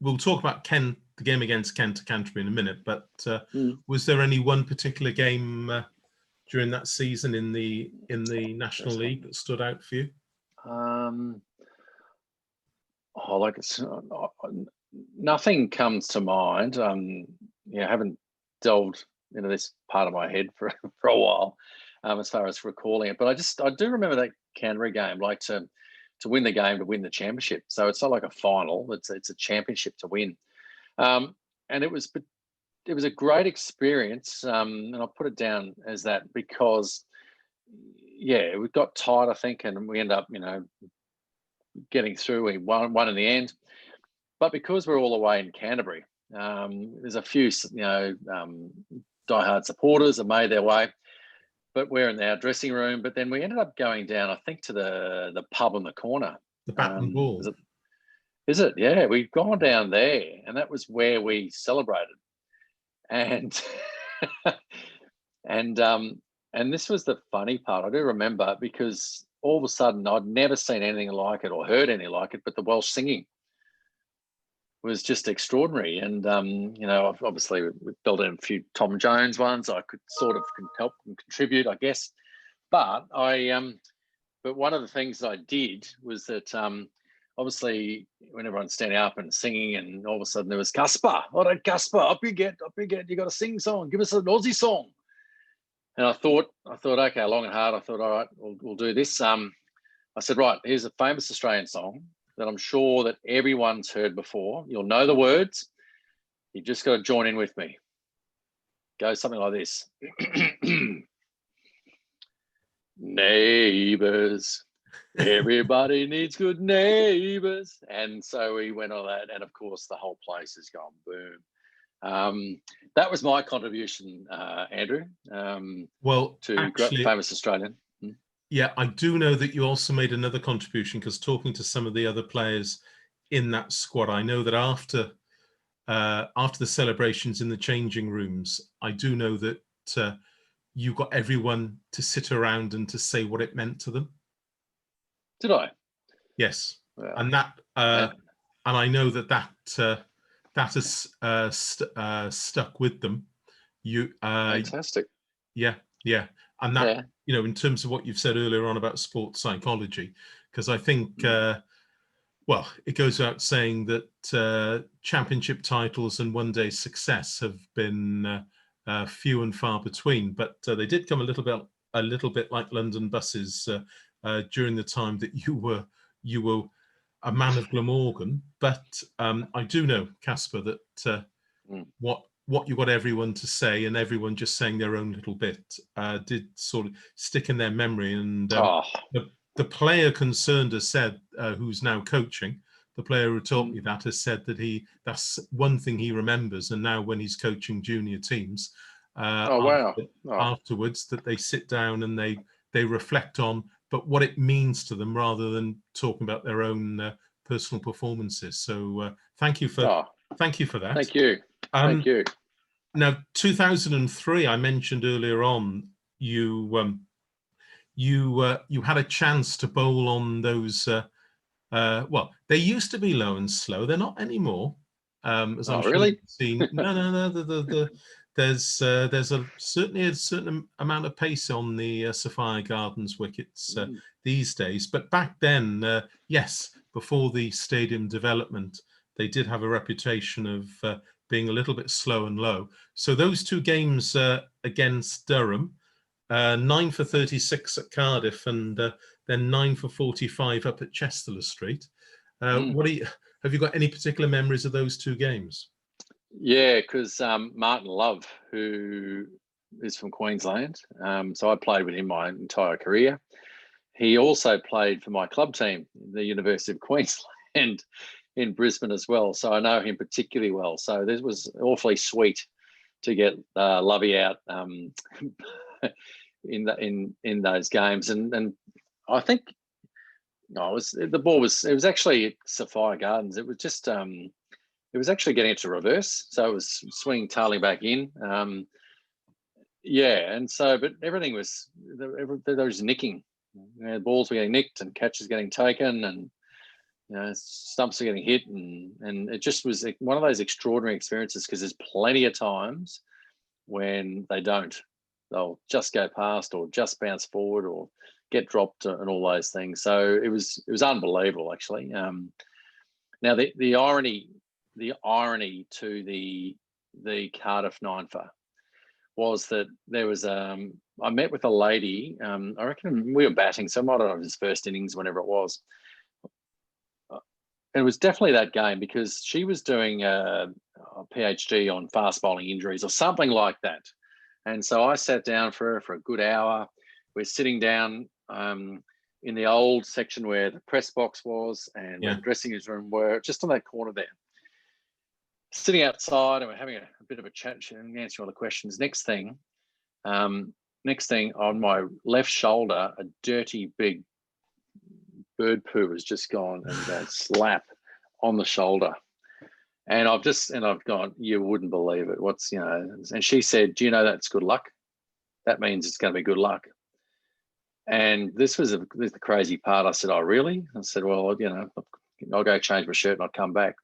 We'll talk about the game against Canterbury in a minute, but was there any one particular game during that season in the National League that stood out for you? Nothing comes to mind. I haven't delved into this part of my head for a while, as far as recalling it. But I do remember that Canterbury game, like to win the game, to win the championship. So it's not like a final; it's a championship to win. And it was a great experience, and I'll put it down as that because, yeah, we got tight, I think, and we end up, getting through. We won in the end, but because we're all away in Canterbury, there's a few, diehard supporters that made their way, but we're in our dressing room. But then we ended up going down, I think, to the pub on the corner. The Bat and Ball. Is it? Yeah, we've gone down there, and that was where we celebrated. And and this was the funny part. I do remember, because all of a sudden I'd never seen anything like it or heard anything like it, but the Welsh singing was just extraordinary. And obviously we built in a few Tom Jones ones. I could sort of help and contribute, I guess. But but one of the things I did was that obviously when everyone's standing up and singing, and all of a sudden there was Kaspa. All right, Kaspa, up you get. You got to sing song. Give us an Aussie song. And I thought, okay, long and hard. I thought, all right, we'll do this. I said, right, here's a famous Australian song that I'm sure that everyone's heard before. You'll know the words. You've just got to join in with me. Goes something like this. Neighbours. Everybody needs good neighbours. And so we went on that. And of course, the whole place has gone boom. That was my contribution, Andrew. To actually, famous Australian. Yeah, I do know that you also made another contribution, because talking to some of the other players in that squad, I know that after the celebrations in the changing rooms, I do know that you got everyone to sit around and to say what it meant to them. Did I? Yes, well, and that and I know that has stuck with them. Fantastic. Yeah, and that in terms of what you've said earlier on about sports psychology, because I think it goes without saying that championship titles and one-day success have been few and far between, but they did come a little bit like London buses during the time that you were a man of Glamorgan. But I do know, Kaspa, that what you got everyone to say, and everyone just saying their own little bit, did sort of stick in their memory. And the player concerned has said, who's now coaching, the player who taught me that has said that that's one thing he remembers. And now when he's coaching junior teams, afterwards, that they sit down and they reflect on what it means to them, rather than talking about their own personal performances. So thank you for that. Thank you. Thank you. Now, 2003, I mentioned earlier on, you had a chance to bowl on those. They used to be low and slow. They're not anymore. As I'm sure you've seen. No. There's certainly a certain amount of pace on the Sapphire Gardens wickets these days. But back then, yes, before the stadium development, they did have a reputation of being a little bit slow and low. So those two games against Durham, 9 for 36 at Cardiff, and then 9 for 45 up at Chester Street. Have you got any particular memories of those two games? Yeah, because Martin Love, who is from Queensland, so I played with him my entire career. He also played for my club team, the University of Queensland in Brisbane as well. So I know him particularly well. So this was awfully sweet to get Lovey out in those games. And I think it was actually at Sapphire Gardens. It was just it was actually getting it to reverse, so it was swinging tailing back in. And so, but everything was there was nicking. The balls were getting nicked and catches getting taken, and stumps are getting hit, and it just was one of those extraordinary experiences, because there's plenty of times when they'll just go past or just bounce forward or get dropped and all those things. So it was unbelievable, actually. Now the irony to the Cardiff 9 for was that there was I met with a lady. I reckon we were batting, so I might have been his first innings, whenever it was. It was definitely that game because she was doing a PhD on fast bowling injuries or something like that. And so I sat down for her for a good hour. We're sitting down in the old section where the press box was and where the dressing room were, just on that corner there. Sitting outside, and we're having a bit of a chat and answering all the questions. Next thing on my left shoulder, a dirty big bird poo has just gone and slap on the shoulder. And I've gone, you wouldn't believe it. And she said, do you know that's good luck? That means it's going to be good luck. And this was the crazy part. I said, oh, really? I said, well, I'll go change my shirt and I'll come back.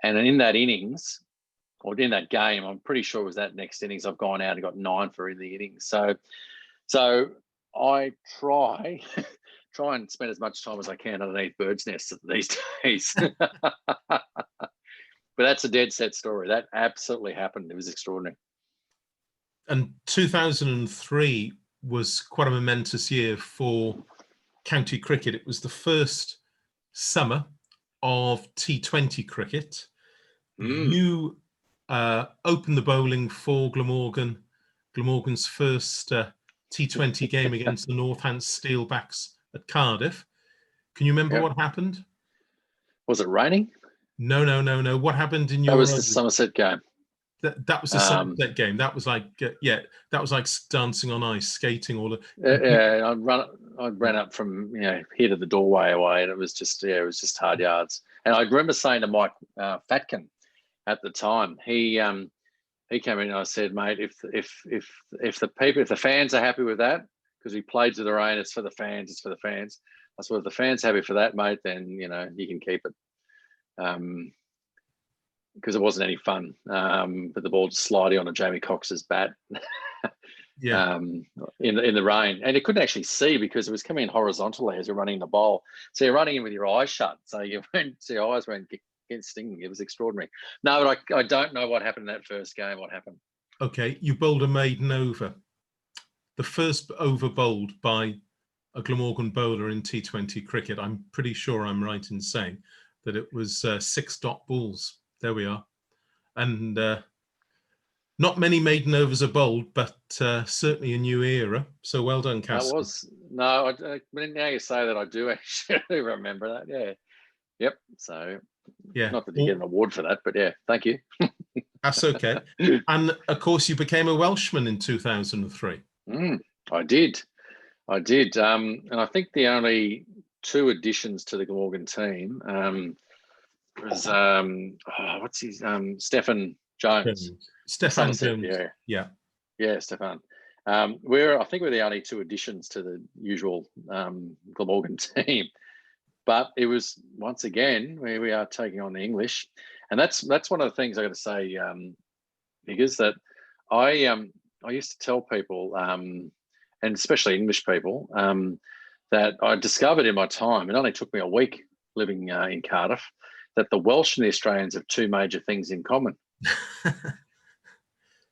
And in that innings, or in that game, I'm pretty sure it was that next innings, I've gone out and got 9 for in the innings. So I try and spend as much time as I can underneath birds' nests these days. But that's a dead set story. That absolutely happened. It was extraordinary. And 2003 was quite a momentous year for county cricket. It was the first summer of T20 cricket. You opened the bowling for Glamorgan's first T20 game against the Northants Steelbacks at Cardiff. Can you remember what happened? Was it raining? No. What happened in your? That was the Somerset game. That was the Somerset game. That was like that was like dancing on ice, skating all the. I ran up from here to the doorway away, and it was just hard yards. And I remember saying to Mike Fatkin at the time, he came in and I said, mate, if the fans are happy with that, because we played to the rain, it's for the fans. I said, well, if the fans are happy for that, mate, then you can keep it. Because it wasn't any fun, but the ball just sliding on a Jamie Cox's bat in the rain. And you couldn't actually see because it was coming in horizontally as you're running the bowl. So you're running in with your eyes shut. So your eyes weren't getting stinging. It was extraordinary. No, but I don't know what happened in that first game. What happened? Okay, you bowled a maiden over. The first over bowled by a Glamorgan bowler in T20 cricket. I'm pretty sure I'm right in saying that it was 6 dot balls. There we are. And not many maiden overs are bowled, but certainly a new era. So well done, Kaspa. Now you say that, I do actually remember that. Yeah. Yep. So not that you get an award for that, but thank you. That's okay. And of course, you became a Welshman in 2003. I did. And I think the only 2 additions to the Glamorgan team was what's his Stefan Jones. Stefan Jones. Yeah, Stefan. I think we're the only 2 additions to the usual Glamorgan team. But it was, once again, where we are taking on the English. And that's one of the things I got to say, because that I used to tell people, and especially English people, that I discovered in my time, it only took me a week living in Cardiff, that the Welsh and the Australians have 2 major things in common.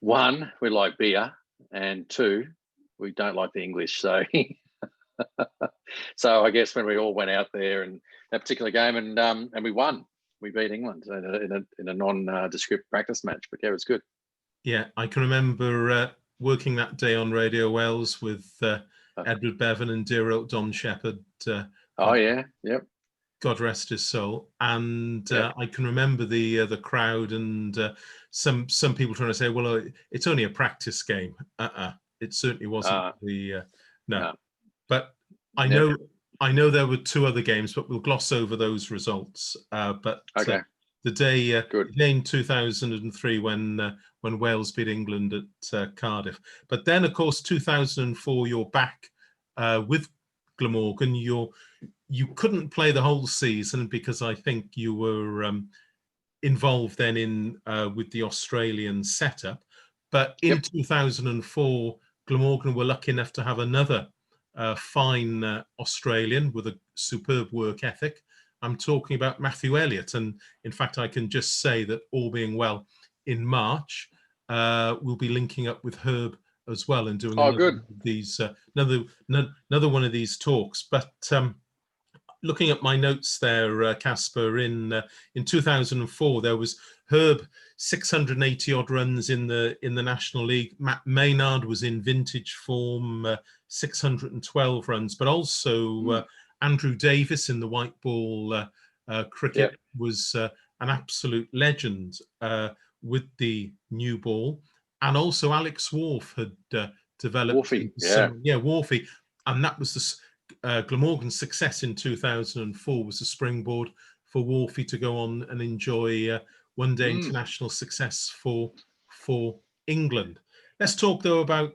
1, we like beer, and 2, we don't like the English. So, so I guess when we all went out there in that particular game, and we won, we beat England in a non-descript practice match. But it was good. Yeah, I can remember working that day on Radio Wells with Edward Bevan and dear old Don Shepherd. God rest his soul. And I can remember the crowd and some people trying to say, well, it's only a practice game. It certainly wasn't. No. But I know there were 2 other games, but we'll gloss over those results. But the day in 2003 when Wales beat England at Cardiff. But then, of course, 2004, you're back with Glamorgan. You couldn't play the whole season because I think you were involved then in with the Australian setup. But in 2004, Glamorgan were lucky enough to have another fine Australian with a superb work ethic. I'm talking about Matthew Elliott. And in fact, I can just say that all being well, in March, we'll be linking up with Herb as well and doing Oh, another good. one of these another one of these talks. But looking at my notes there, Kaspa, in 2004 there was Herb 680 odd runs in the National League. Matt Maynard was in vintage form, 612 runs, but also Andrew Davis in the white ball cricket was an absolute legend with the new ball, and also Alex Wharf had developed. Wharfie, Wharfie, and that was the Glamorgan's success in 2004 was a springboard for Wharfie to go on and enjoy one-day international success for England. Let's talk though about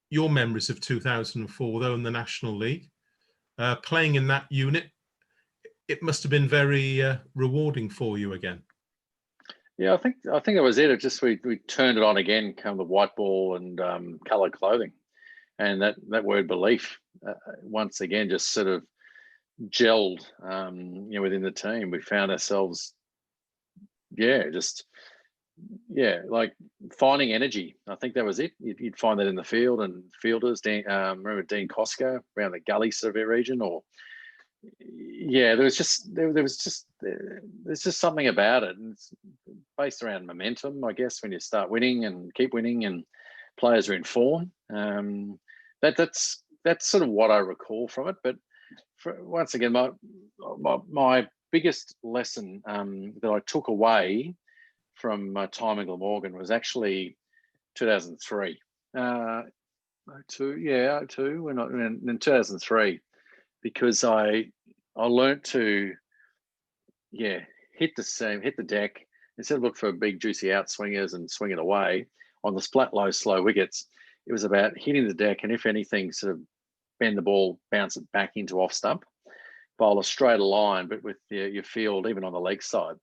your memories of 2004 though in the National League. Playing in that unit, it must have been very rewarding for you again. Yeah, I think that was it. It just we turned it on again, come the white ball and coloured clothing, and that word belief once again just sort of gelled, within the team. We found ourselves, like finding energy. I think that was it. You'd find that in the field and fielders. Remember Dean Cosco around the gully sort of region, or there's just something about it, and it's based around momentum, I guess. When you start winning and keep winning, and players are in form, that's sort of what I recall from it. But once again, my biggest lesson that I took away from my time in Glamorgan was actually 2003. 02, when in 2003, because I learnt to hit the deck instead of look for big juicy outswingers and swing it away on the splat low slow wickets. It was about hitting the deck, and if anything, sort of bend the ball, bounce it back into off stump, bowl a straighter line, but with your field even on the leg side,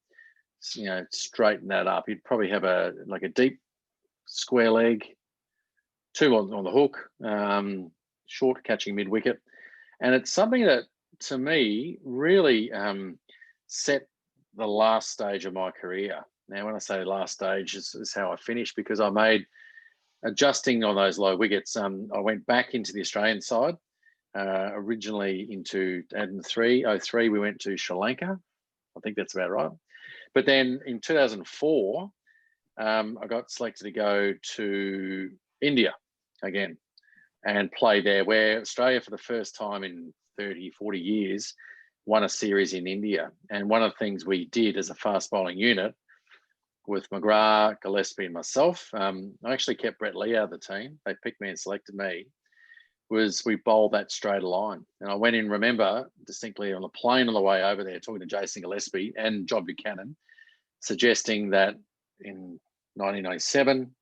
straighten that up. You'd probably have a deep square leg, two on the hook, short catching mid wicket. And it's something that, to me, really set the last stage of my career. Now, when I say last stage, is how I finished, because I made adjusting on those low wickets. I went back into the Australian side, originally into 03. We went to Sri Lanka. I think that's about right. But then in 2004, I got selected to go to India again and play there, where Australia, for the first time in 30, 40 years, won a series in India. And one of the things we did as a fast bowling unit with Mcgrath, Gillespie and myself, I actually kept Brett Lee out of the team. They picked me and selected me, was we bowled that straight line. And I went in, remember distinctly, on the plane on the way over there, talking to Jason Gillespie and John Buchanan, suggesting that in 1997,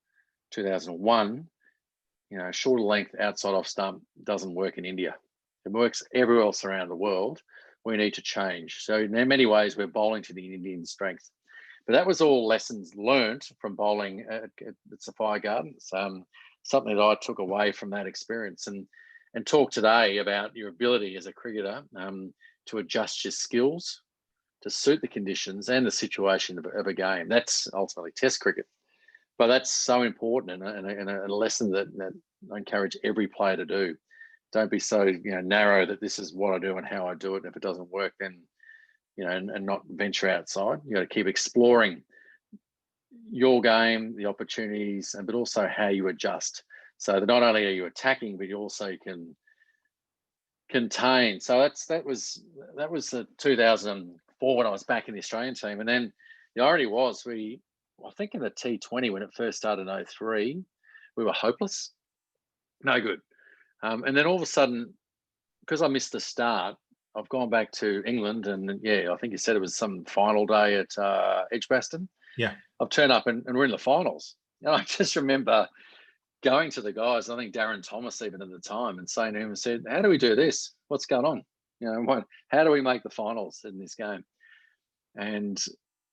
2001, shorter length outside off stump doesn't work in India. It works everywhere else around the world. We need to change. So in many ways, we're bowling to the Indian strength. But that was all lessons learnt from bowling at Sapphire Gardens. Something that I took away from that experience, and talk today about your ability as a cricketer to adjust your skills to suit the conditions and the situation of a game. That's ultimately Test cricket. But that's so important, and a lesson that I encourage every player to do. Don't be so narrow that this is what I do and how I do it. And if it doesn't work, then and not venture outside. You got to keep exploring your game, the opportunities, but also how you adjust. So that not only are you attacking, but you also can contain. So that was the 2004 when I was back in the Australian team, and then the irony was I think in the T20 when it first started in 03, we were hopeless, no good. And then all of a sudden, because I missed the start, I've gone back to England, and I think you said it was some final day at Edgeboston. Yeah, I've turned up and we're in the finals. And I just remember going to the guys, I think Darren Thomas even at the time, and saying to him, and said, "How do we do this? What's going on? How do we make the finals in this game?" And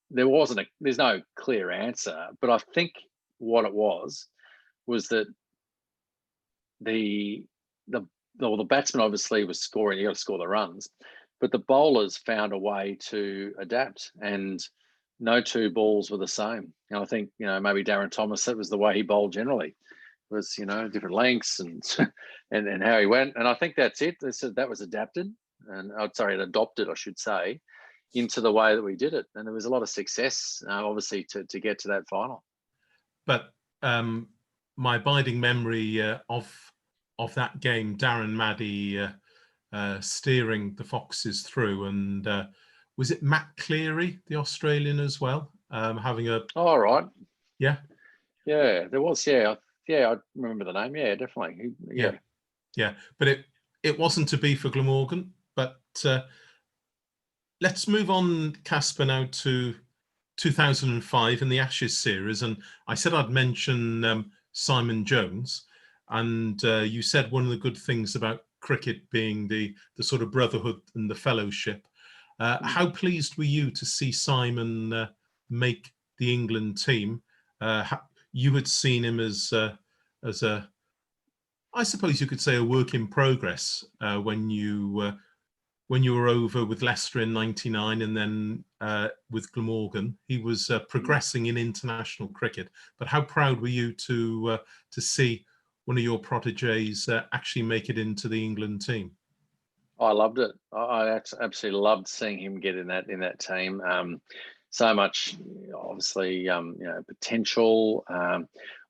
there's no clear answer, but I think what it was that the batsman obviously was scoring. You got to score the runs, but the bowlers found a way to adapt. And no two balls were the same. And I think, maybe Darren Thomas, that was the way he bowled generally. It was, different lengths and and how he went. And I think that's it. That was adapted adopted, I should say, into the way that we did it. And there was a lot of success, obviously, to get to that final. But my abiding memory of that game, Darren Maddy steering the Foxes through, and was it Matt Cleary, the Australian, as well, having a? Oh, right. Yeah. Yeah, there was. Yeah, I remember the name. Yeah, definitely. Yeah. But it wasn't to be for Glamorgan. But let's move on, Kaspa, now to 2005 in the Ashes series. And I said I'd mention Simon Jones, and you said one of the good things about cricket being the sort of brotherhood and the fellowship. How pleased were you to see Simon make the England team? You had seen him as a, I suppose you could say, a work in progress when you were over with Leicester in '99, and then with Glamorgan. He was progressing in international cricket. But how proud were you to see one of your proteges actually make it into the England team? I loved it. I absolutely loved seeing him get in that team. So much, obviously, potential.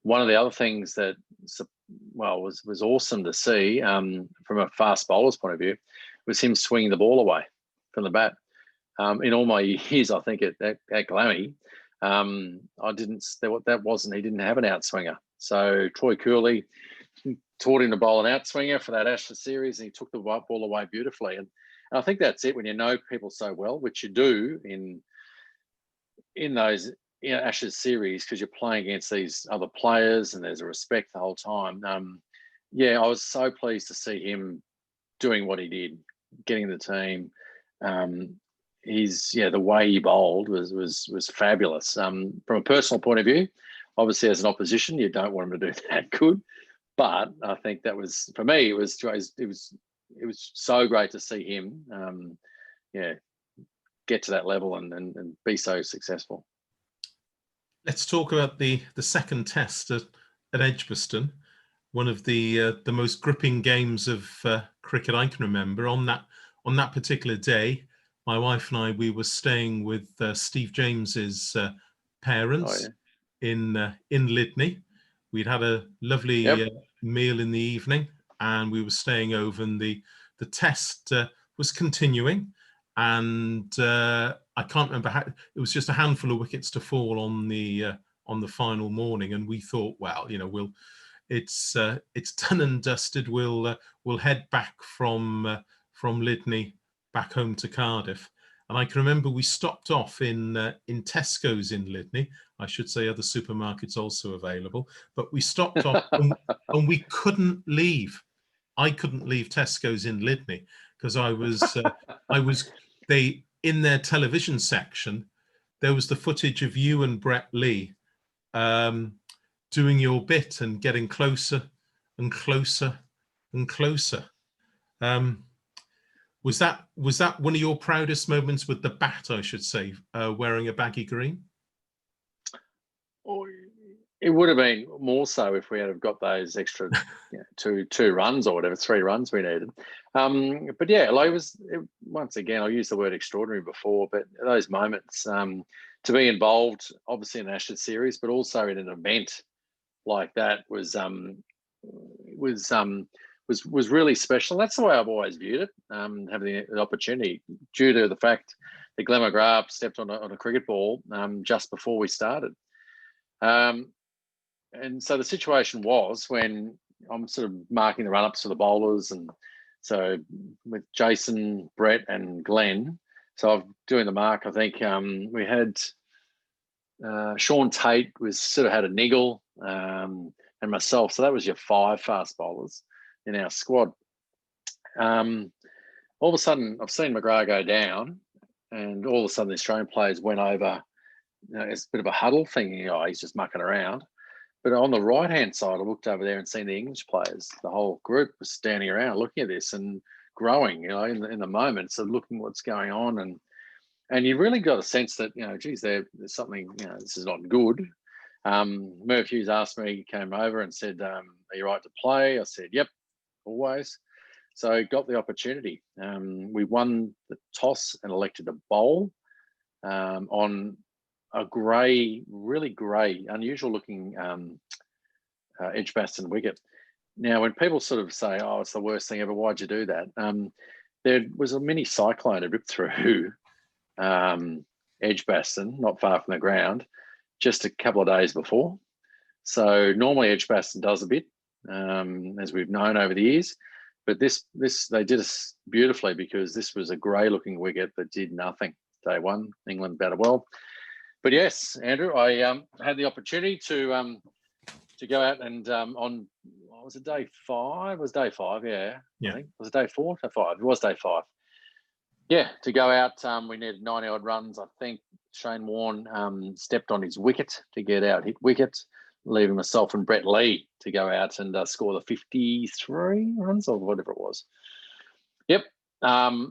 One of the other things that was awesome to see from a fast bowler's point of view was him swinging the ball away from the bat. In all my years, I think at Glammy, he didn't have an outswinger. So Troy Cooley taught him to bowl an outswinger for that Ashes series, and he took the white ball away beautifully. And I think that's it when you know people so well, which you do in those Ashes series, because you're playing against these other players and there's a respect the whole time. I was so pleased to see him doing what he did, getting the team. The way he bowled was fabulous. From a personal point of view, obviously as an opposition, you don't want him to do that good. But I think that was, for me, it was so great to see him, get to that level and be so successful. Let's talk about the second test at Edgeboston, one of the most gripping games of cricket I can remember. On that particular day, my wife and I, we were staying with Steve James's parents in Lydney. We'd had a lovely meal in the evening, and we were staying over, and the test was continuing. And I can't remember how, it was just a handful of wickets to fall on the final morning, and we thought, well, it's done and dusted. We'll head back from Lydney back home to Cardiff. And I can remember we stopped off in Tesco's in Lydney. I should say other supermarkets also available, but we stopped off and we couldn't leave. I couldn't leave Tesco's in Lydney because in their television section, there was the footage of you and Brett Lee doing your bit and getting closer and closer and closer. Was that one of your proudest moments with the bat, I should say, wearing a baggy green? It would have been more so if we had got those extra two runs or whatever, 3 runs we needed. But yeah, once again, I used the word extraordinary before, but those moments to be involved, obviously in the Ashes series, but also in an event like that was really special. That's the way I've always viewed it, having the opportunity, due to the fact that Glenn Mcgrath stepped on a cricket ball just before we started. And so the situation was, when I'm sort of marking the run-ups for the bowlers, and so with Jason, Brett and Glenn, so I'm doing the mark. I think we had Sean Tate had a niggle, and myself. So that was your 5 fast bowlers in our squad. All of a sudden, I've seen Mcgrath go down, and all of a sudden the Australian players went over. It's a bit of a huddle, thinking, he's just mucking around. But on the right-hand side, I looked over there and seen the English players. The whole group was standing around looking at this and growing, in the moment. So looking what's going on. And you really got a sense that, geez, there's something, this is not good. Murph Hughes asked me, came over and said, are you right to play? I said, yep, always. So got the opportunity. We won the toss and elected to bowl on a really grey, unusual looking Edgeboston wicket. Now, when people sort of say, oh, it's the worst thing ever, why'd you do that? There was a mini cyclone that ripped through Edgeboston, not far from the ground, just a couple of days before. So normally Edgeboston does a bit, as we've known over the years, but this they did us beautifully, because this was a grey looking wicket that did nothing. Day one, England batted well. But yes, Andrew, I had the opportunity to go out and on, what was it, day 5? It was day 5, yeah. I think. Was it day 4? Day 5. It was day 5. Yeah, to go out, we needed 90-odd runs. I think Shane Warne stepped on his wicket to get out, hit wicket, leaving myself and Brett Lee to go out and score the 53 runs or whatever it was. Yep. I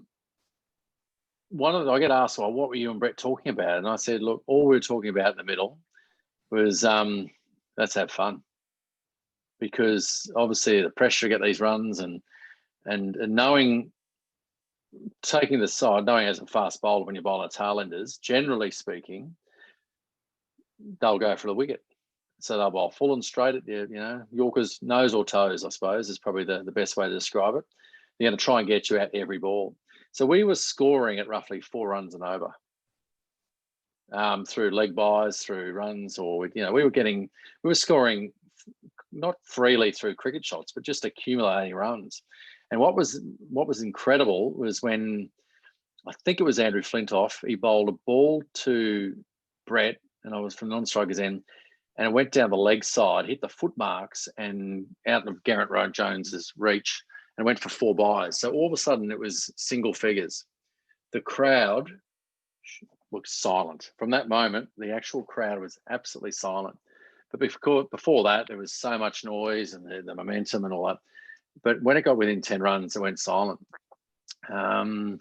get asked, well, what were you and Brett talking about? And I said, look, all we were talking about in the middle was let's have fun. Because obviously the pressure to get these runs and knowing, taking the side, knowing as a fast bowler when you're bowling tailenders, generally speaking, they'll go for the wicket. So they'll bowl full and straight at the, Yorkers nose or toes, I suppose, is probably the best way to describe it. They're going to try and get you out every ball. So we were scoring at roughly 4 runs and over through leg buys, through runs, or, we were scoring not freely through cricket shots, but just accumulating runs. And what was incredible was when, I think it was Andrew Flintoff, he bowled a ball to Brett, and I was from non-strikers end, and it went down the leg side, hit the foot marks, and out of Garrett Road Jones's reach, and went for 4 byes. So all of a sudden it was single figures. The crowd looked silent. From that moment, the actual crowd was absolutely silent. But before that, there was so much noise and the momentum and all that. But when it got within 10 runs, it went silent. And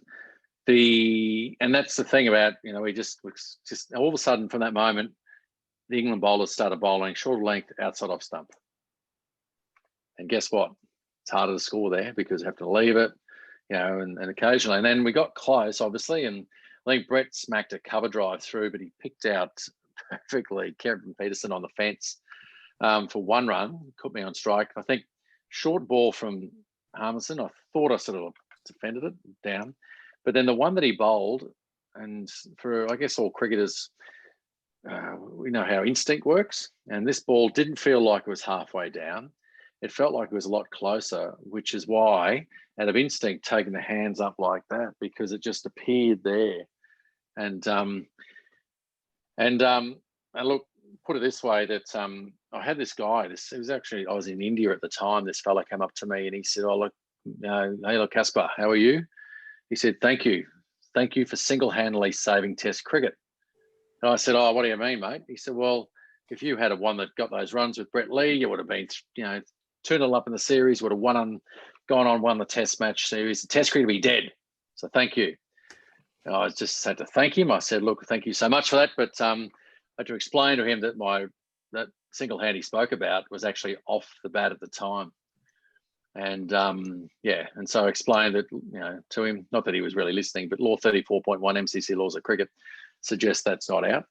that's the thing about, we just all of a sudden from that moment, the England bowlers started bowling short length outside off stump. And guess what? It's harder to score there because you have to leave it, and occasionally. And then we got close, obviously, and I think Brett smacked a cover drive through, but he picked out perfectly Kevin Peterson on the fence for 1 run, put me on strike. I think short ball from Harmison, I thought I sort of defended it down. But then the one that he bowled, and for, I guess, all cricketers, we know how instinct works. And this ball didn't feel like it was halfway down. It felt like it was a lot closer, which is why, out of instinct, taking the hands up like that, because it just appeared there. And look, put it this way, that I had this guy, it was actually, I was in India at the time, this fella came up to me and he said, oh, look, hey, look, Kaspa, how are you? He said, thank you for single-handedly saving Test cricket. And I said, oh, what do you mean, mate? He said, well, if you had one that got those runs with Brett Lee, you would have been, 2-0 up in the series, would have won the Test match series. The Test cricket would be dead. So thank you. And I just had to thank him. I said, look, thank you so much for that. But I had to explain to him that that single hand he spoke about was actually off the bat at the time. And and so I explained that, to him, not that he was really listening, but Law 34.1 MCC Laws of Cricket suggests that's not out.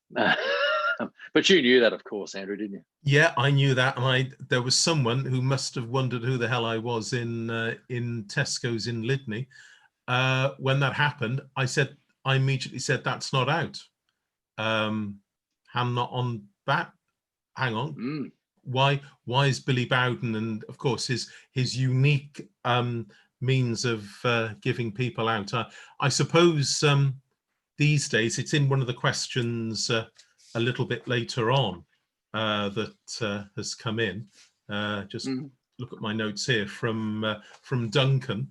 But you knew that, of course, Andrew, didn't you? Yeah, I knew that. And there was someone who must have wondered who the hell I was in Tesco's in Lydney. When that happened, I immediately said, that's not out. Hand not on bat. Hang on. Why is Billy Bowden, and of course his unique means of giving people out? I suppose these days it's in one of the questions a little bit later on that has come in. Look at my notes here from Duncan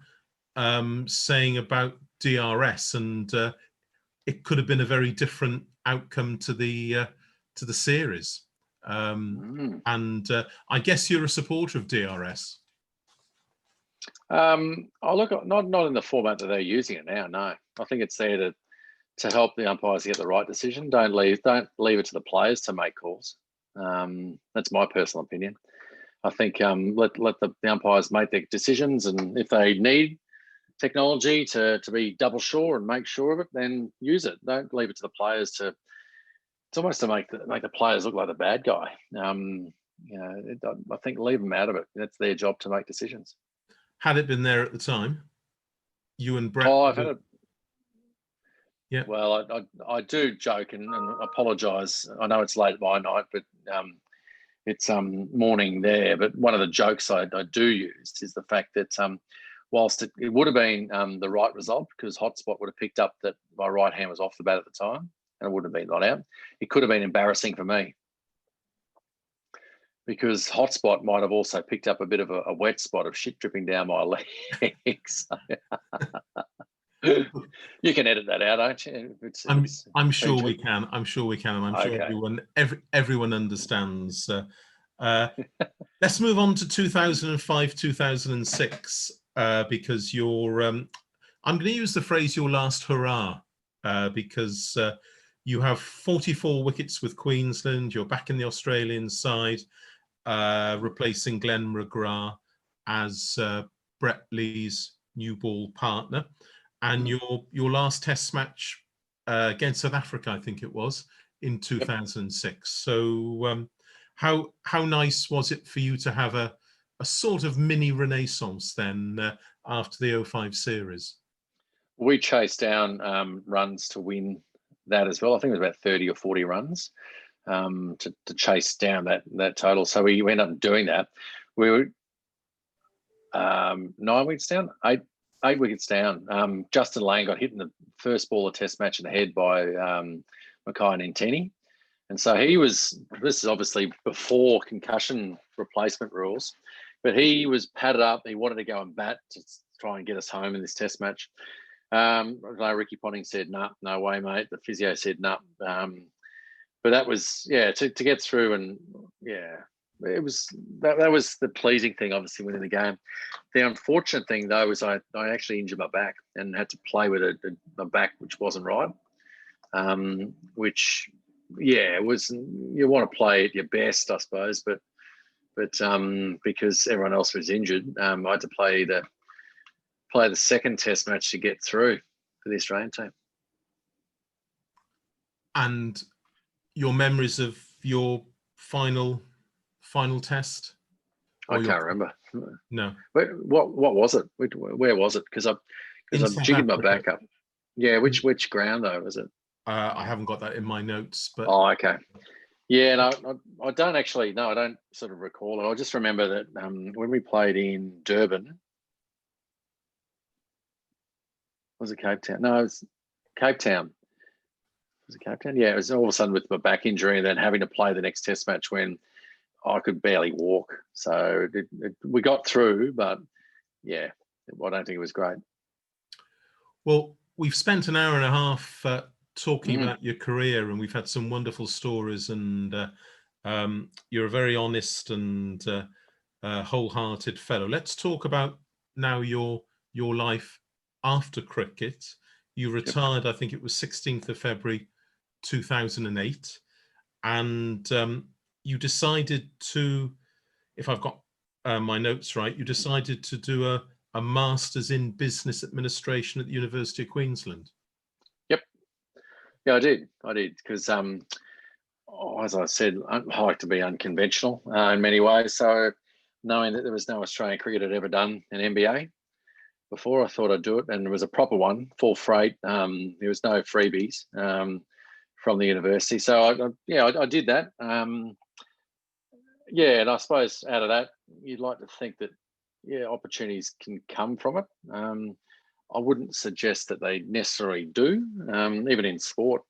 saying about DRS, and it could have been a very different outcome to the series. And I guess you're a supporter of DRS. I look, not in the format that they're using it now. No, I think it's there to help the umpires get the right decision. Don't leave it to the players to make calls. That's my personal opinion. I think let the umpires make their decisions, and if they need technology to be double sure and make sure of it, then use it. Don't leave it to the players to. It's almost to make the players look like the bad guy. I think leave them out of it. That's their job to make decisions. Had it been there at the time, you and Brett. Oh, I've had it. Yeah. Well, I do joke and apologise. I know it's late at my night, but it's morning there. But one of the jokes I do use is the fact that whilst it would have been the right result, because Hotspot would have picked up that my right hand was off the bat at the time and it wouldn't have been not out, it could have been embarrassing for me, because Hotspot might have also picked up a bit of a wet spot of shit dripping down my legs. You can edit that out, don't you? I'm sure we can. I'm sure we can. And I'm sure everyone understands. Let's move on to 2005, 2006, because you're. I'm going to use the phrase "your last hurrah," because you have 44 wickets with Queensland. You're back in the Australian side, replacing Glenn McGrath as Brett Lee's new ball partner. And your last Test match against South Africa, I think it was, in 2006. So how nice was it for you to have a sort of mini renaissance then after the 05 series? We chased down runs to win that as well. I think it was about 30 or 40 runs to chase down that total. So we ended up doing that. We were 9 wickets down, 8 wickets down. Justin Lane got hit in the first ball of Test match in the head by Mackay and Ntini. And so this is obviously before concussion replacement rules, but he was padded up. He wanted to go and bat to try and get us home in this Test match. Ricky Ponting said, no way, mate. The physio said, no. But that was, to get through, and it was that was the pleasing thing, obviously, winning the game. The unfortunate thing, though, was I actually injured my back and had to play with a back which wasn't right. Which, it was, you want to play at your best, I suppose, but because everyone else was injured, I had to play the second Test match to get through for the Australian team. And your memories of your final Test? I can't remember. No. What was it? Where was it? Because I've jiggered my back up. Yeah, which ground though was it? I haven't got that in my notes, but okay. Yeah, no, I don't actually. No, I don't sort of recall it. I just remember that when we played in Durham, was it Cape Town? No, it was Cape Town. Was it Cape Town? Yeah, it was all of a sudden with my back injury and then having to play the next Test match when I could barely walk. So we got through, but I don't think it was great. Well, we've spent an hour and a half talking about your career, and we've had some wonderful stories, and you're a very honest and wholehearted fellow. Let's talk about now your life after cricket. You retired, I think it was 16th of February 2008, and you decided to, if I've got my notes right, you decided to do a Masters in Business Administration at the University of Queensland. Yep. Yeah, I did, because as I said, I like to be unconventional in many ways. So knowing that there was no Australian cricket had ever done an MBA before, I thought I'd do it, and it was a proper one, full freight. There was no freebies from the university. So I did that. And I suppose out of that, you'd like to think that opportunities can come from it. I wouldn't suggest that they necessarily do. Even in sport,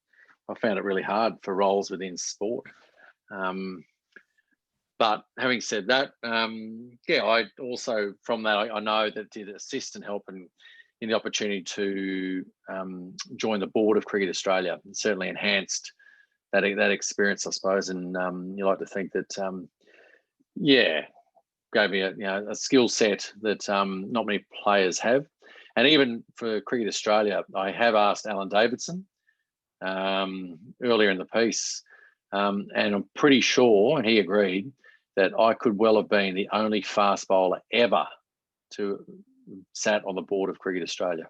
I found it really hard for roles within sport. But having said that, I also, from that, I know that did assist and help in the opportunity to join the board of Cricket Australia, and certainly enhanced that experience, I suppose. And you like to think that, gave me a skill set that not many players have. And even for Cricket Australia, I have asked Alan Davidson earlier in the piece, and I'm pretty sure, and he agreed, that I could well have been the only fast bowler ever to sat on the board of Cricket Australia.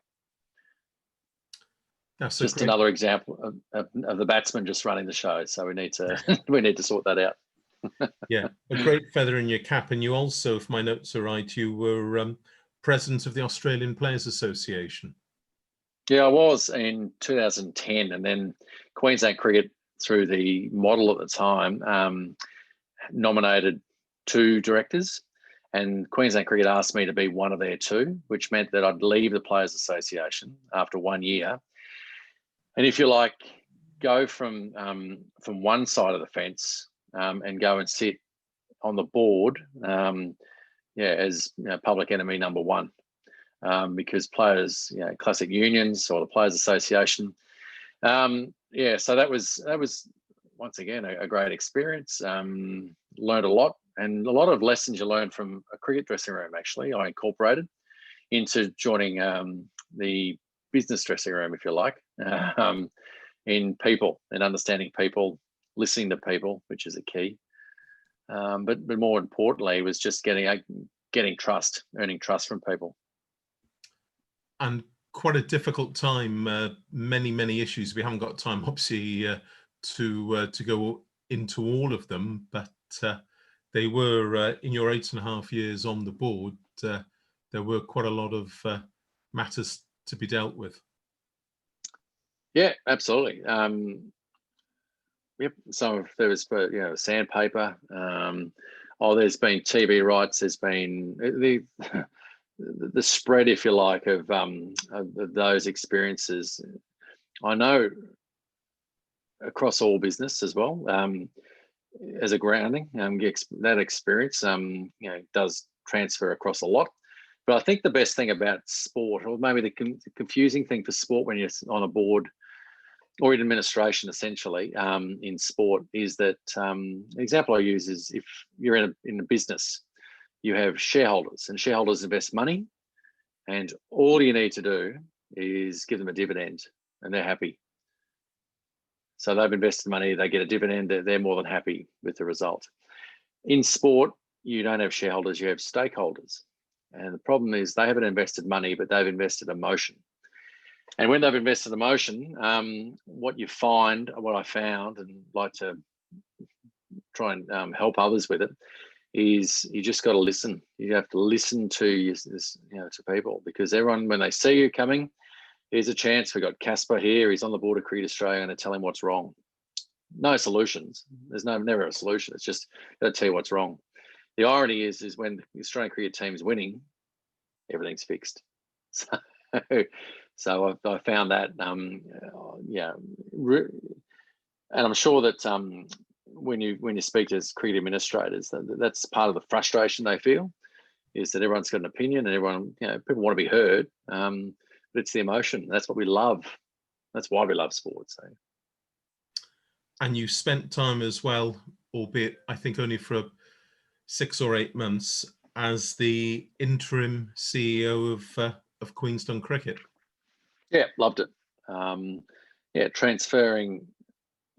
That's just another example of the batsman just running the show. So we need to we need to sort that out. Yeah, a great feather in your cap. And you also, if my notes are right, you were president of the Australian Players Association. Yeah, I was in 2010, and then Queensland Cricket, through the model at the time, nominated 2 directors, and Queensland Cricket asked me to be one of their 2, which meant that I'd leave the Players Association after 1 year. And if you like, go from one side of the fence and go and sit on the board, as public enemy number 1, because players, classic unions or the Players Association. So that was once again a great experience. Learned a lot, and a lot of lessons you learn from a cricket dressing room. Actually, I incorporated into joining the business dressing room, if you like, in people and understanding people, listening to people, which is a key. But more importantly, was just getting trust, earning trust from people. And quite a difficult time. Many issues. We haven't got time, obviously, to go into all of them, but they were in your 8.5 years on the board. There were quite a lot of matters to be dealt with. Yeah, absolutely. Yep. There was, sandpaper. There's been TV rights. There's been the spread, if you like, of those experiences. I know across all business as well, as a grounding, that experience, does transfer across a lot. But I think the best thing about sport, or maybe the confusing thing for sport when you're on a board or in administration, essentially, in sport, is that the example I use is if you're in a business, you have shareholders, and shareholders invest money, and all you need to do is give them a dividend, and they're happy. So they've invested money, they get a dividend, they're more than happy with the result. In sport, you don't have shareholders, you have stakeholders. And the problem is they haven't invested money, but they've invested emotion. And when they've invested emotion, what I found, and like to try and help others with it, is you just got to listen. You have to listen to to people, because everyone, when they see you coming, here's a chance. We've got Kaspa here. He's on the board of Cricket Australia, and tell him what's wrong. No solutions. There's never a solution. It's just got to tell you what's wrong. The irony is when the Australian cricket team's winning, everything's fixed. So I found that, and I'm sure that when you speak to cricket administrators, that's part of the frustration they feel, is that everyone's got an opinion, and everyone, people want to be heard, but it's the emotion. That's what we love. That's why we love sports. So. And you spent time as well, albeit I think only for 6 or 8 months, as the interim CEO of Queensland Cricket. Yeah, loved it. Transferring,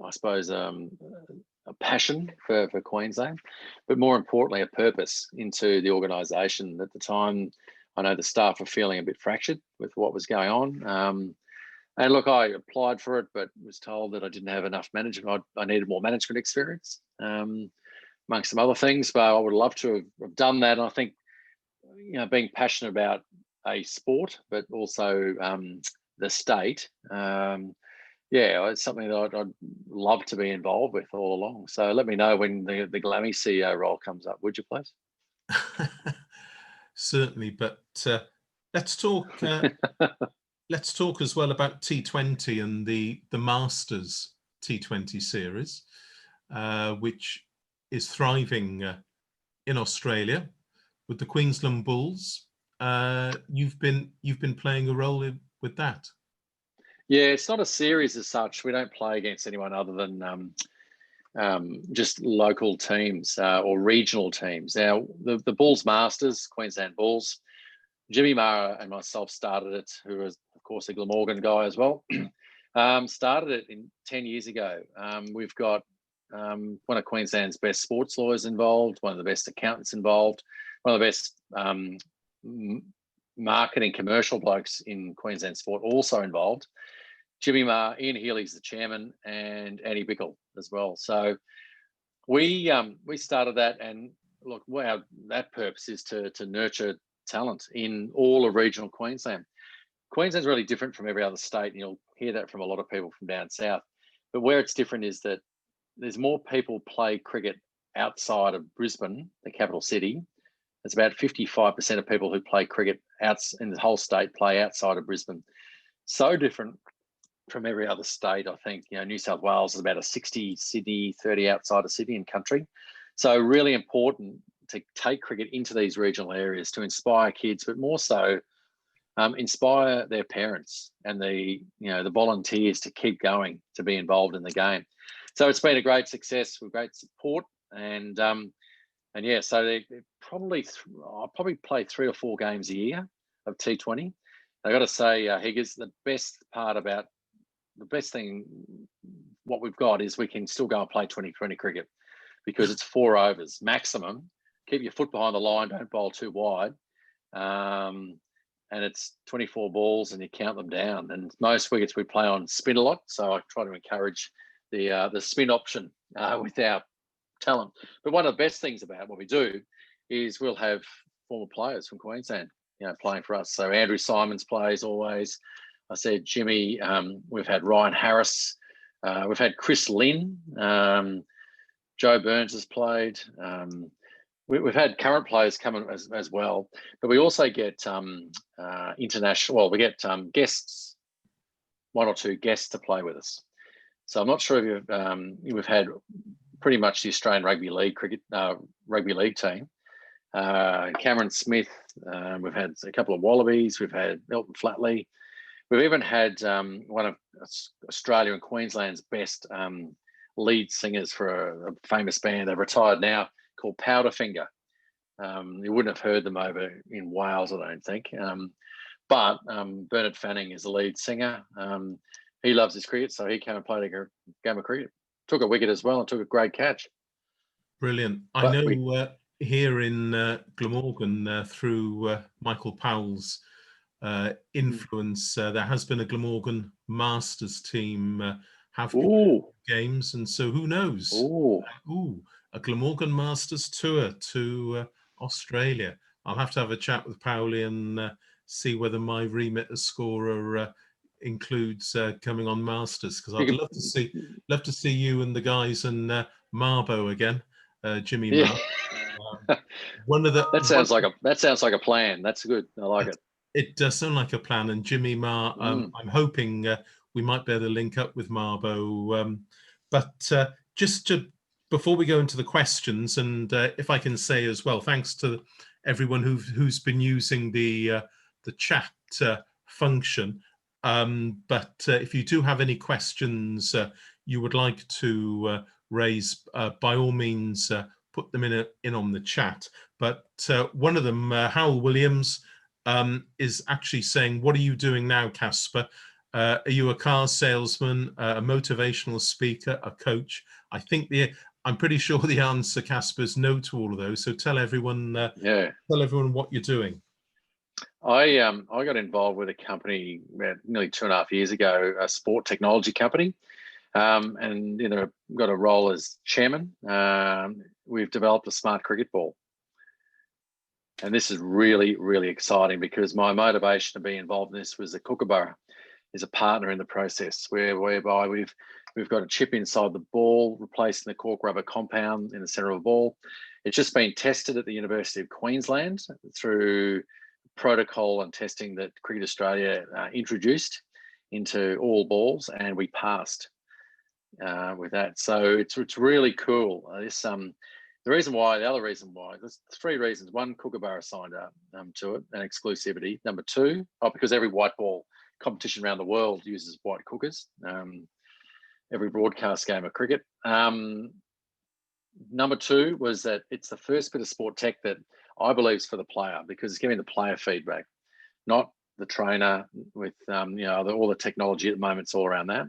I suppose, a passion for Queensland, but more importantly, a purpose into the organisation. At the time, I know the staff were feeling a bit fractured with what was going on. And look, I applied for it, but was told that I didn't have enough management. I needed more management experience, amongst some other things. But I would love to have done that. And I think, being passionate about a sport, but also the state, it's something that I'd love to be involved with all along. So let me know when the Glammy CEO role comes up, would you please? Certainly, but let's talk. Let's talk as well about T20 and the Masters T20 series, which is thriving in Australia with the Queensland Bulls. You've been playing a role with that. Yeah, it's not a series as such. We don't play against anyone other than just local teams or regional teams. Now, the Bulls Masters, Queensland Bulls, Jimmy Mara and myself started it, who was, of course, a Glamorgan guy as well. Started it 10 years ago. We've got one of Queensland's best sports lawyers involved, one of the best accountants involved, one of the best marketing commercial blokes in Queensland sport also involved. Jimmy Marr, Ian Healy's the chairman, and Andy Bickle as well. So we started that, and look, wow, that purpose is to nurture talent in all of regional Queensland. Queensland's really different from every other state, and you'll hear that from a lot of people from down south. But where it's different is that there's more people play cricket outside of Brisbane, the capital city. It's about 55% of people who play cricket in the whole state play outside of Brisbane. So different from every other state. I think, New South Wales is about a 60 Sydney, 30 outside of Sydney and country. So really important to take cricket into these regional areas to inspire kids, but more so inspire their parents and the volunteers to keep going, to be involved in the game. So it's been a great success with great support, and yeah, so they I'll probably play 3 or 4 games a year of T20. I got to say, Higgers, the best thing what we've got is we can still go and play 2020 cricket because it's 4 overs maximum. Keep your foot behind the line, don't bowl too wide. And it's 24 balls and you count them down. And most wickets we play on spin a lot, so I try to encourage the spin option with our talent. But one of the best things about what we do is we'll have former players from Queensland, playing for us. So Andrew Simons plays always. I said Jimmy. We've had Ryan Harris. We've had Chris Lynn. Joe Burns has played. We've had current players coming as well, but we also get international. Well, we get guests, 1 or 2 guests to play with us. So I'm not sure if we've had pretty much the Australian Rugby League team. Cameron Smith. We've had a couple of Wallabies. We've had Milton Flatley. We've even had one of Australia and Queensland's best lead singers for a famous band. They're retired now, called Powderfinger. You wouldn't have heard them over in Wales, I don't think. But Bernard Fanning is the lead singer. He loves his cricket, so he came and played a game of cricket. Took a wicket as well and took a great catch. Brilliant. I know here in Glamorgan, through Michael Powell's influence, there has been a Glamorgan Masters team have games, and so who knows? A Glamorgan Masters tour to Australia. I'll have to have a chat with Powley and see whether my remit as scorer includes coming on Masters, because I'd love to see you and the guys and Marbo again, Jimmy Marr. That sounds like a plan. That's good. I like it. It does sound like a plan. And Jimmy Marr, I'm hoping we might be able to link up with Marbo. But before we go into the questions, and if I can say as well, thanks to everyone who's been using the chat function. But if you do have any questions you would like to raise, by all means, put them in on the chat. But one of them, Howell Williams, is actually saying, "What are you doing now, Kaspa? Are you a car salesman, a motivational speaker, a coach?" I'm pretty sure the answer, Kaspa, is no to all of those. So tell everyone what you're doing. I got involved with a company about nearly 2.5 years ago, a sport technology company, and got a role as chairman. We've developed a smart cricket ball, and this is really, really exciting because my motivation to be involved in this was that Kookaburra is a partner in the process, whereby we've got a chip inside the ball, replacing the cork rubber compound in the centre of the ball. It's just been tested at the University of Queensland through protocol and testing that Cricket Australia introduced into all balls, and we passed with that. So it's really cool. There's 3 reasons. 1, Kookaburra signed up to it, and exclusivity. Number 2, because every white ball competition around the world uses white cookers. Every broadcast game of cricket. Number 2 was that it's the first bit of sport tech that I believe is for the player, because it's giving the player feedback, not the trainer, with all the technology at the moment. It's all around that.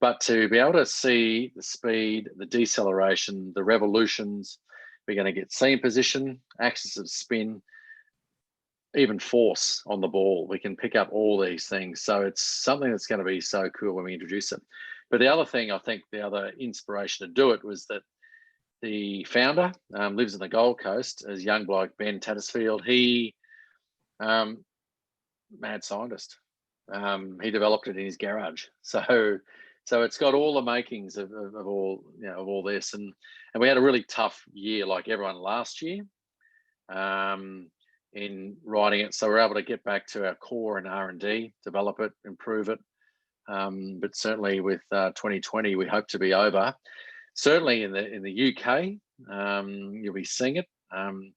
But to be able to see the speed, the deceleration, the revolutions, we're going to get seam position, axis of spin, even force on the ball. We can pick up all these things. So it's something that's going to be so cool when we introduce it. But the other thing, I think the other inspiration to do it was that the founder lives in the Gold Coast, as young bloke Ben Tattersfield. He, mad scientist. He developed it in his garage. So it's got all the makings of all this, and we had a really tough year, like everyone last year, in writing it. So we're able to get back to our core and R&D, develop it, improve it. But certainly with 2020, we hope to be over. Certainly in the UK, you'll be seeing it, and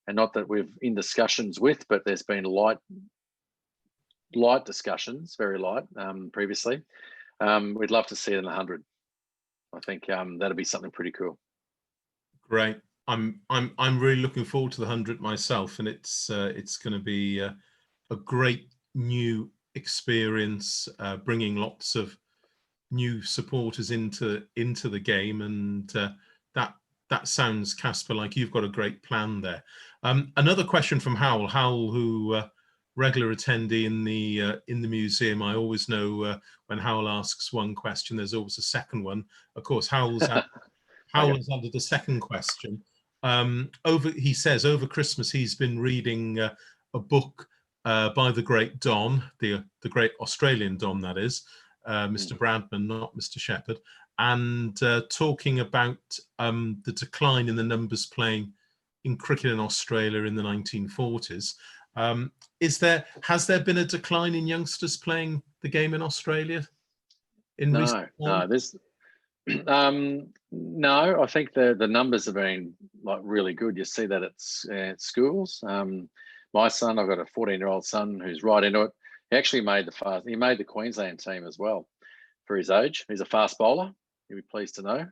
not that we've in discussions with, but there's been light discussions, very light, previously. We'd love to see it in the 100. I think that'd be something pretty cool. Great. I'm really looking forward to the 100 myself, and it's going to be a great new experience, bringing lots of new supporters into the game, and that sounds, Kaspa, like you've got a great plan there. Another question from Howell, who regular attendee in the museum. I always know when Howell asks one question, there's always a second one. Of course, Howell has added a second question. He says over Christmas he's been reading a book by the great Don, the great Australian Don, that is, Mr. Bradman, not Mr. Shepherd, and talking about the decline in the numbers playing in cricket in Australia in the 1940s. Has there been a decline in youngsters playing the game in Australia in recent times? No, I think the numbers have been like really good. You see that at schools. My son, I've got a 14-year-old son who's right into it. He actually made the Queensland team as well for his age. He's a fast bowler. You'll be pleased to know.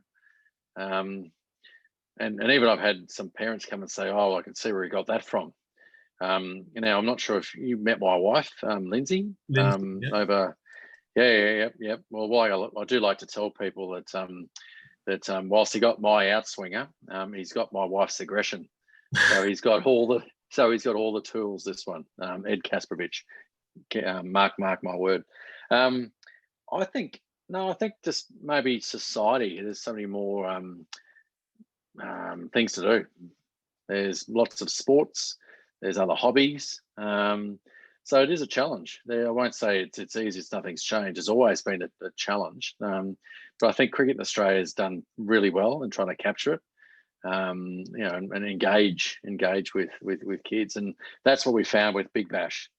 And even I've had some parents come and say, "Oh, I can see where he got that from." I'm not sure if you met my wife, Lindsay. Yeah. Over. Yeah. Well, I do like to tell people that whilst he got my outswinger, he's got my wife's aggression. So he's got all the tools. This one, Ed Kasprowicz. Mark my word. I think just maybe society. There's so many more things to do. There's lots of sports. There's other hobbies. So it is a challenge. I won't say it's easy. Nothing's changed. It's always been a challenge. But I think cricket in Australia has done really well in trying to capture it. And engage with kids, and that's what we found with Big Bash.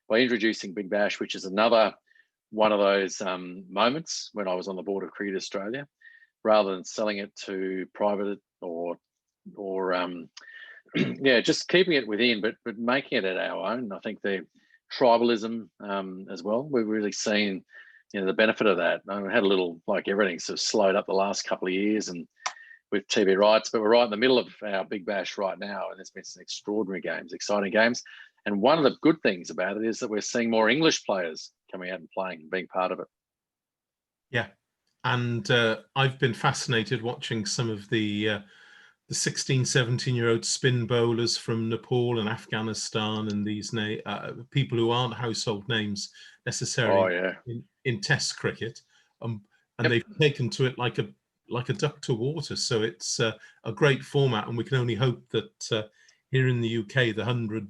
By introducing Big Bash, which is another one of those moments when I was on the board of Cricket Australia, rather than selling it to private or just keeping it within, but making it at our own. I think the tribalism as well, we've really seen the benefit of that. I had a little, like everything, sort of slowed up the last couple of years and with TV rights, but we're right in the middle of our Big Bash right now, and there's been some extraordinary games, exciting games. And one of the good things about it is that we're seeing more English players coming out and playing and being part of it. Yeah, and I've been fascinated watching some of the 16, 17-year-old spin bowlers from Nepal and Afghanistan, and these people who aren't household names necessarily in Test cricket, and they've taken to it like a duck to water. So it's a great format, and we can only hope that here in the UK, the 100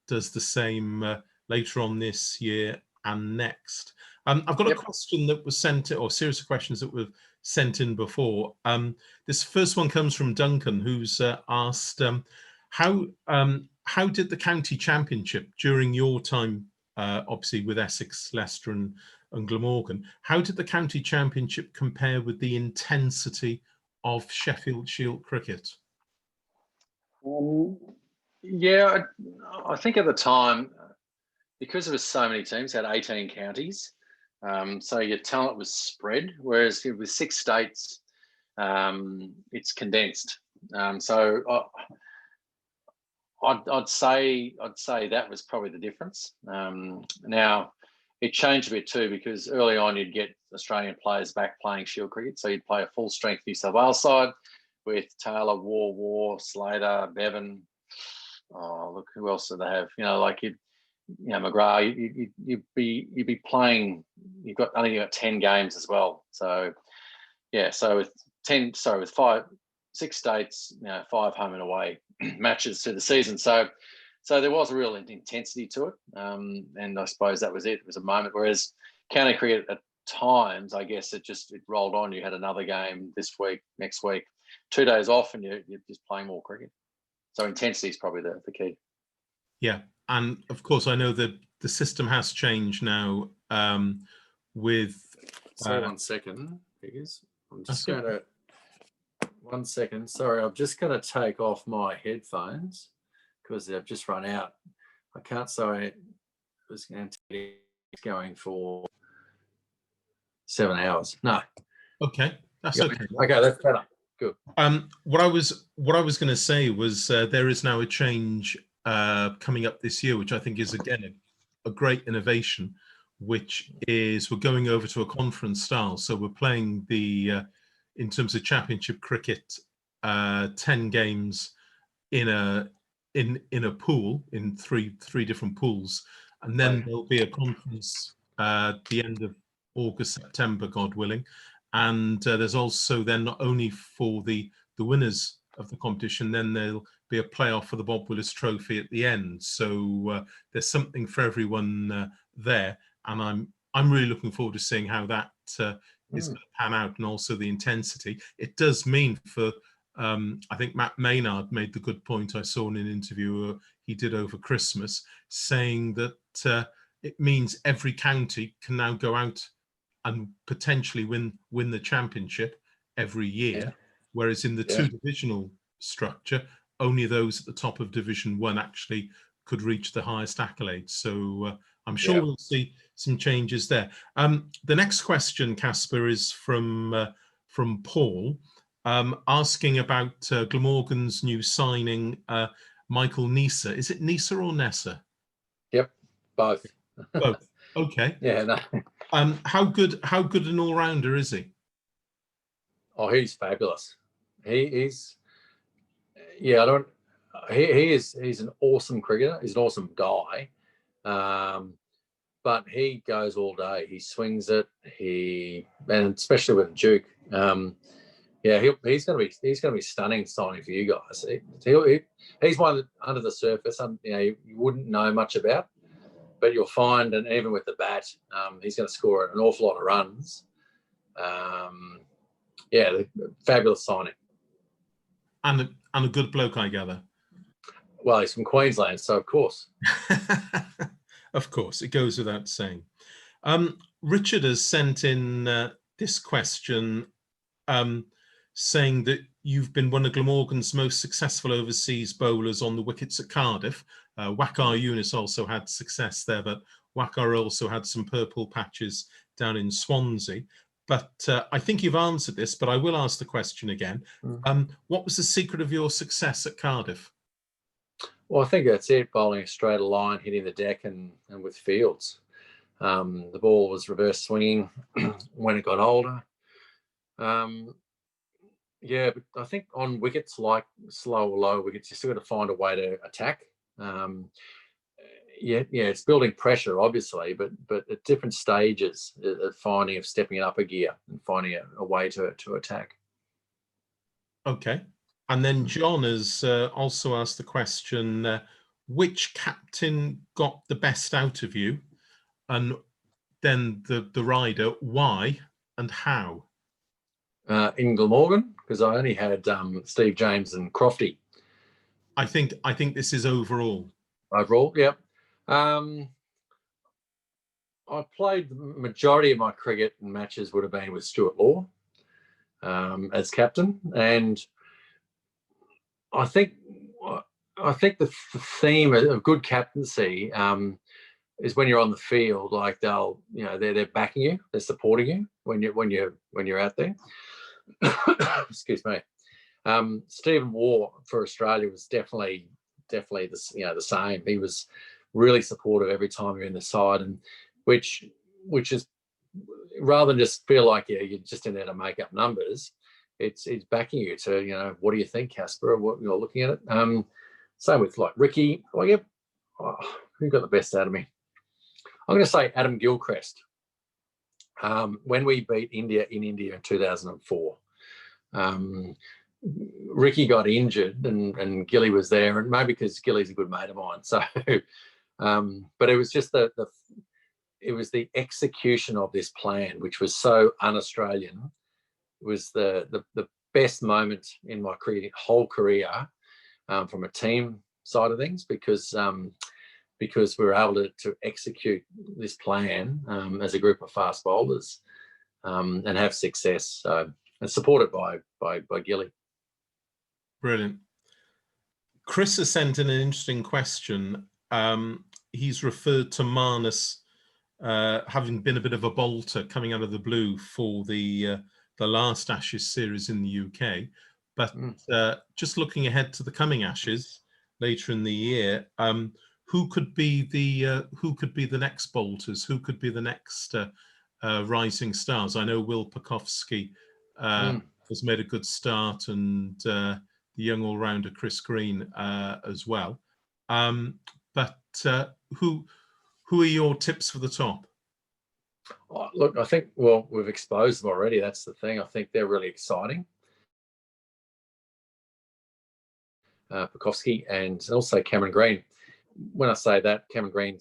does the same later on this year and next. I've got a question that was sent, or a series of questions that were sent in before. This first one comes from Duncan, who's asked, how did the county championship during your time, obviously with Essex, Leicester and Glamorgan, how did the county championship compare with the intensity of Sheffield Shield cricket? I think at the time, because there was so many teams, had 18 counties, so your talent was spread, whereas with 6 states, it's condensed. So I'd say that was probably the difference. Now it changed a bit too, because early on you'd get Australian players back playing Shield cricket, so you'd play a full strength New South Wales side with Taylor, War, Slater, Bevan. Oh, look, who else do they have? Mcgrath. You'd be playing. I think you got 10 games as well. So yeah, so with 6 states, 5 home and away matches through the season. So there was a real intensity to it, and I suppose that was it. It was a moment. Whereas county cricket at times, I guess it rolled on. You had another game this week, next week, 2 days off, and you're just playing more cricket. So intensity is probably the key. Yeah, and of course I know that the system has changed now. With so 1 second, because I'm just going to 1 second. Sorry, I'm just going to take off my headphones because they've just run out. I can't say it was going for 7 hours. No. Okay, that's okay. Okay, that's better. Good. What I was going to say was there is now a change coming up this year, which I think is again a great innovation, which is we're going over to a conference style. So we're playing in terms of championship cricket, 10 games in a pool, in three different pools, and then there'll be a conference at the end of August, September, God willing. And there's also then not only for the winners of the competition, then there'll be a playoff for the Bob Willis Trophy at the end. So there's something for everyone there, and I'm really looking forward to seeing how that is going to pan out, and also the intensity. It does mean for I think Matt Maynard made the good point I saw in an interview he did over Christmas, saying that it means every county can now go out and potentially win the championship every year, whereas in the two divisional structure, only those at the top of Division 1 actually could reach the highest accolades. So I'm sure we'll see some changes there. The next question, Kaspa, is from Paul, asking about Glamorgan's new signing, Michael Nisa. Is it Nisa or Nessa? Yep, both. Both. Okay. Yeah. No. How good an all-rounder is he? Oh, he's fabulous. He's he's an awesome cricketer. He's an awesome guy. But he goes all day. He swings it. And especially with Duke. He's going to be stunning signing for you guys. He's one that under the surface, you wouldn't know much about, but you'll find, and even with the bat, he's going to score an awful lot of runs. Fabulous signing. And a good bloke, I gather. Well, he's from Queensland, so of course. Of course, it goes without saying. Richard has sent in this question, saying that you've been one of Glamorgan's most successful overseas bowlers on the wickets at Cardiff. Wakar Yunus also had success there, but Wakar also had some purple patches down in Swansea. But I think you've answered this, but I will ask the question again. What was the secret of your success at Cardiff? Well, I think that's it, bowling a straight line, hitting the deck and with fields. The ball was reverse swinging when it got older. But I think on wickets, like slow or low wickets, you still got to find a way to attack. It's building pressure, obviously, but at different stages of stepping it up a gear and finding a way to attack. Okay. And then John has also asked the question, which captain got the best out of you? And then the rider, why and how? In Glamorgan, because I only had Steve James and Crofty. I think this is overall. Overall, yep. I played the majority of my cricket and matches would have been with Stuart Law as captain, and I think the theme of good captaincy is when you're on the field, like they're backing you, they're supporting you when you're out there. Excuse me. Stephen Waugh for Australia was definitely definitely the same. He was really supportive every time we were in the side, and which is, rather than just feel like you're just in there to make up numbers, it's backing you to, what do you think, Kaspa? What you're looking at it. Same with like Ricky. Who got the best out of me? I'm going to say Adam Gilchrist. When we beat India in 2004, Ricky got injured and Gilly was there, and maybe because Gilly's a good mate of mine. So, but it was just it was the execution of this plan, which was so un-Australian. It was the best moment in my whole career from a team side of things, because we were able to execute this plan as a group of fast bowlers and have success. So, and supported by Gilly. Brilliant. Chris has sent in an interesting question. He's referred to Marnus having been a bit of a bolter coming out of the blue for the last Ashes series in the UK, but just looking ahead to the coming Ashes later in the year, who could be the next bolters? Who could be the next rising stars? I know Will Pucovski has made a good start, and the young all-rounder Chris Green as well. But who are your tips for the top? Oh, look, I think, well, we've exposed them already. That's the thing. I think they're really exciting. Pucovski and also Cameron Green. When I say that, Cameron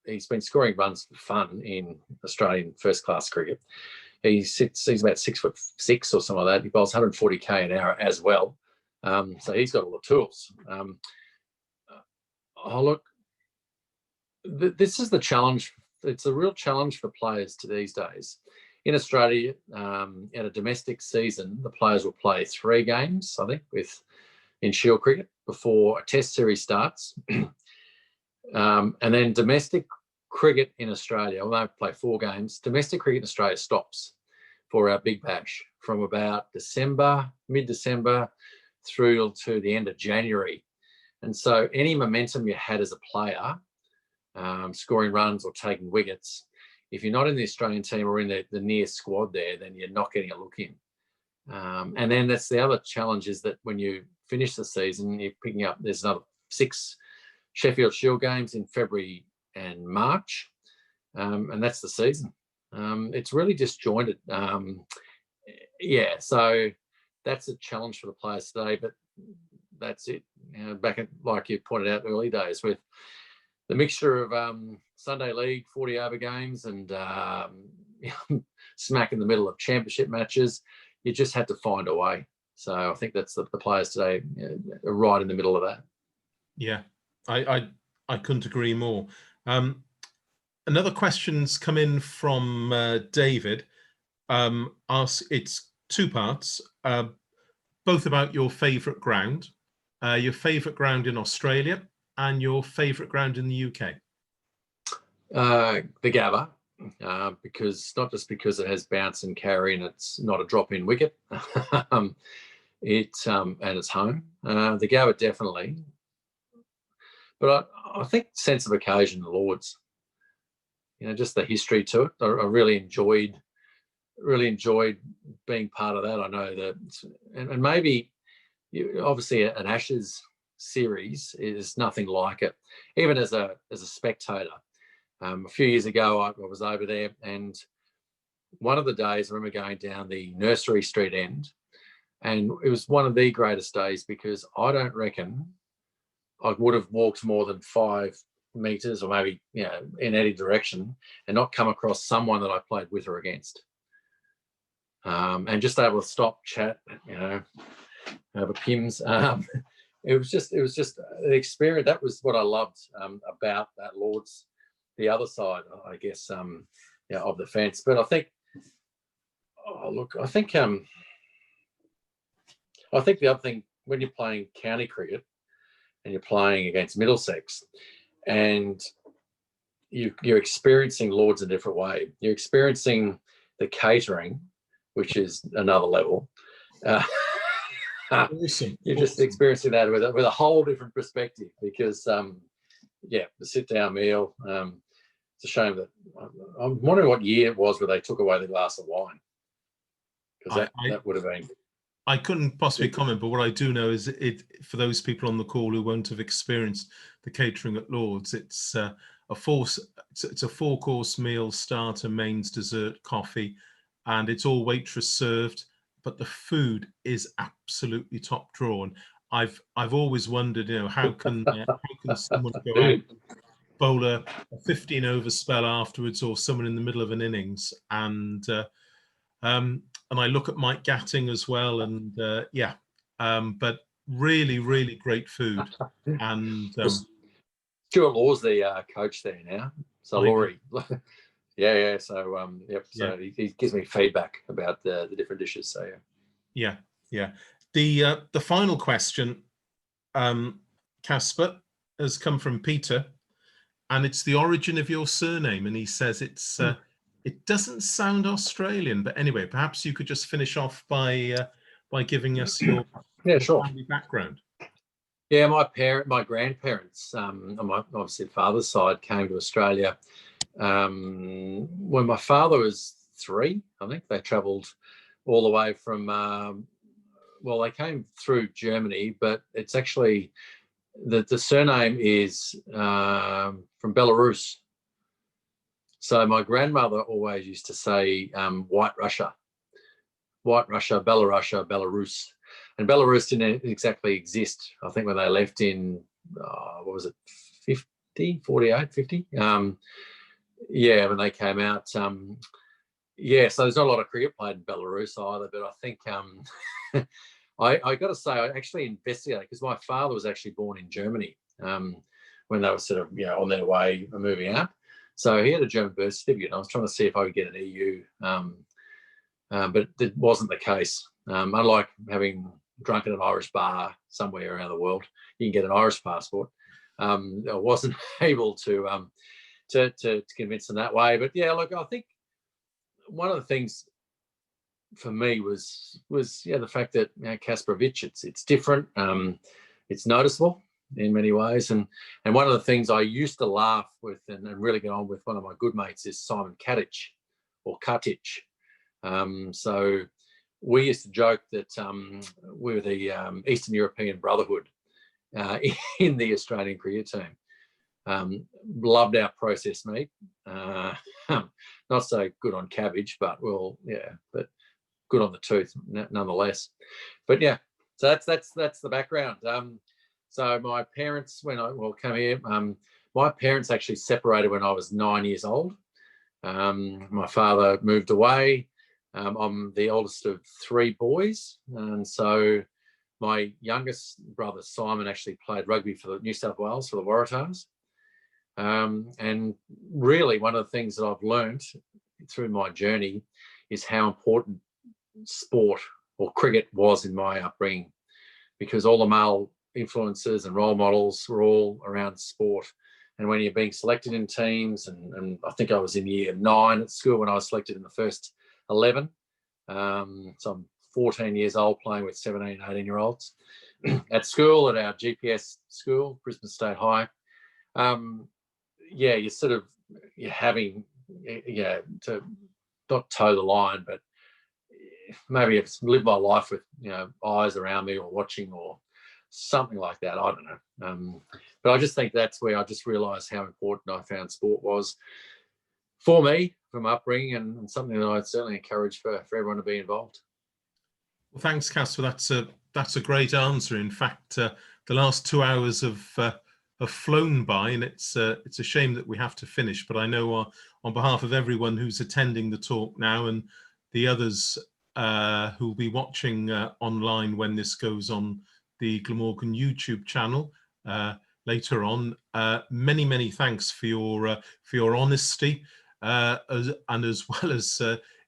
he's been scoring runs for fun in Australian first-class cricket. He's about 6'6" or something like that. He bowls 140k an hour as well. So he's got all the tools. Look, this is the challenge. It's a real challenge for players these days. In Australia, at a domestic season, the players will play 3 games, I think, in Shield cricket before a test series starts. And then domestic cricket in Australia, well, they play 4 games. Domestic cricket in Australia stops for our Big Bash from about mid-December through to the end of January. And so any momentum you had as a player, scoring runs or taking wickets, if you're not in the Australian team or in the near squad there, then you're not getting a look in. And then that's the other challenge, is that when you finish the season, you're picking up, there's another 6 Sheffield Shield games in February and March, and that's the season. It's really disjointed. So that's a challenge for the players today, but that's it. Back at, like you pointed out, early days with the mixture of Sunday League 40-over games and smack in the middle of championship matches, you just had to find a way. So I think that's the players today are right in the middle of that. Yeah, I couldn't agree more. Another question's come in from David. It's 2 parts, both about your favourite ground in Australia and your favourite ground in the UK. The Gabba, not just because it has bounce and carry and it's not a drop-in wicket, and it's home. The Gabba definitely, but I think sense of occasion, the Lords. Just the history to it. I really enjoyed being part of that. I know that, and maybe obviously an Ashes series is nothing like it. Even as a spectator, a few years ago I was over there, and one of the days I remember going down the Nursery Street end, and it was one of the greatest days because I don't reckon I would have walked more than 5 meters or maybe in any direction and not come across someone that I played with or against, and just able to stop, chat, have a Pims. It was just an experience. That was what I loved about that Lords, the other side, I guess, of the fence. But I think, I think the other thing, when you're playing county cricket and you're playing against Middlesex, and you're experiencing Lords a different way. You're experiencing the catering, which is another level. Awesome. You're just experiencing that with a whole different perspective because, yeah, the sit-down meal. It's a shame that I'm wondering what year it was where they took away the glass of wine, because that would have been. I couldn't possibly comment, but what I do know is for those people on the call who won't have experienced the catering at Lord's, it's a 4-course meal, starter, mains, dessert, coffee, and it's all waitress served. But the food is absolutely top drawer. I've always wondered, how can someone go out, bowl a 15 over spell afterwards, or someone in the middle of an innings, and I look at Mike Gatting as well, and but really, really great food. And Stuart Law's the coach there now, so Laurie. Yeah. So So he gives me feedback about the different dishes. So yeah. The final question, Kaspa, has come from Peter, and it's the origin of your surname, and he says it's. It doesn't sound Australian, but anyway, perhaps you could just finish off by giving us your family background. Yeah, my grandparents, on my obviously father's side, came to Australia when my father was 3. I think they travelled all the way from. They came through Germany, but it's actually the surname is from Belarus. So my grandmother always used to say White Russia, Belarus. And Belarus didn't exactly exist, I think, when they left in, 50? When they came out. So there's not a lot of cricket played in Belarus either, but I think I got to say, I actually investigated, because my father was actually born in Germany when they were sort of, on their way moving out. So he had a German birth certificate. I was trying to see if I could get an EU, but it wasn't the case. Unlike having drunk at an Irish bar somewhere around the world, you can get an Irish passport. I wasn't able to convince them that way. But yeah, look, I think one of the things for me was the fact that Kasprowicz, it's different. It's noticeable in many ways, and one of the things I used to laugh with and really get on with one of my good mates is Simon Katic or Katic. So we used to joke that we were the Eastern European Brotherhood in the Australian cricket team. Loved our processed meat. Not so good on cabbage, but but good on the tooth nonetheless. But yeah, so that's the background. So my parents, when I came here, my parents actually separated when I was 9 years old. My father moved away. I'm the oldest of 3 boys, and so my youngest brother Simon actually played rugby for the New South Wales, for the Waratahs. And really, one of the things that I've learned through my journey is how important sport or cricket was in my upbringing, because all the male influences and role models were all around sport. And when you're being selected in teams, and I think I was in year 9 at school when I was selected in the first 11. So I'm 14 years old playing with 17, 18-year-olds at school, at our GPS school, Brisbane State High. You're having, to not toe the line, but maybe it's live my life with, eyes around me or watching or something like that. I don't know. But I just think that's where I just realised how important I found sport was for me, from upbringing, and something that I'd certainly encourage for everyone to be involved. Well, thanks, Kaspa. That's a great answer. In fact, the last 2 hours have flown by, and it's a shame that we have to finish. But I know on behalf of everyone who's attending the talk now, and the others who will be watching online when this goes on the Glamorgan YouTube channel later on, many thanks for your honesty, and as well as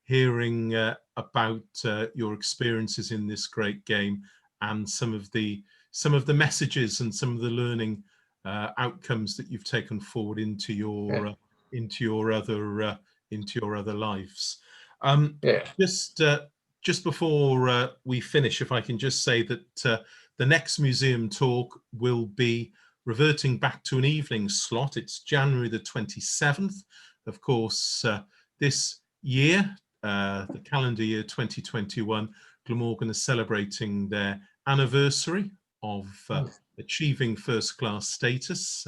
hearing about your experiences in this great game, and some of the messages and some of the learning outcomes that you've taken forward into your other lives. just before we finish, if I can just say that the next museum talk will be reverting back to an evening slot. It's January the 27th. Of course, this year, the calendar year 2021, Glamorgan is celebrating their anniversary of achieving first class status.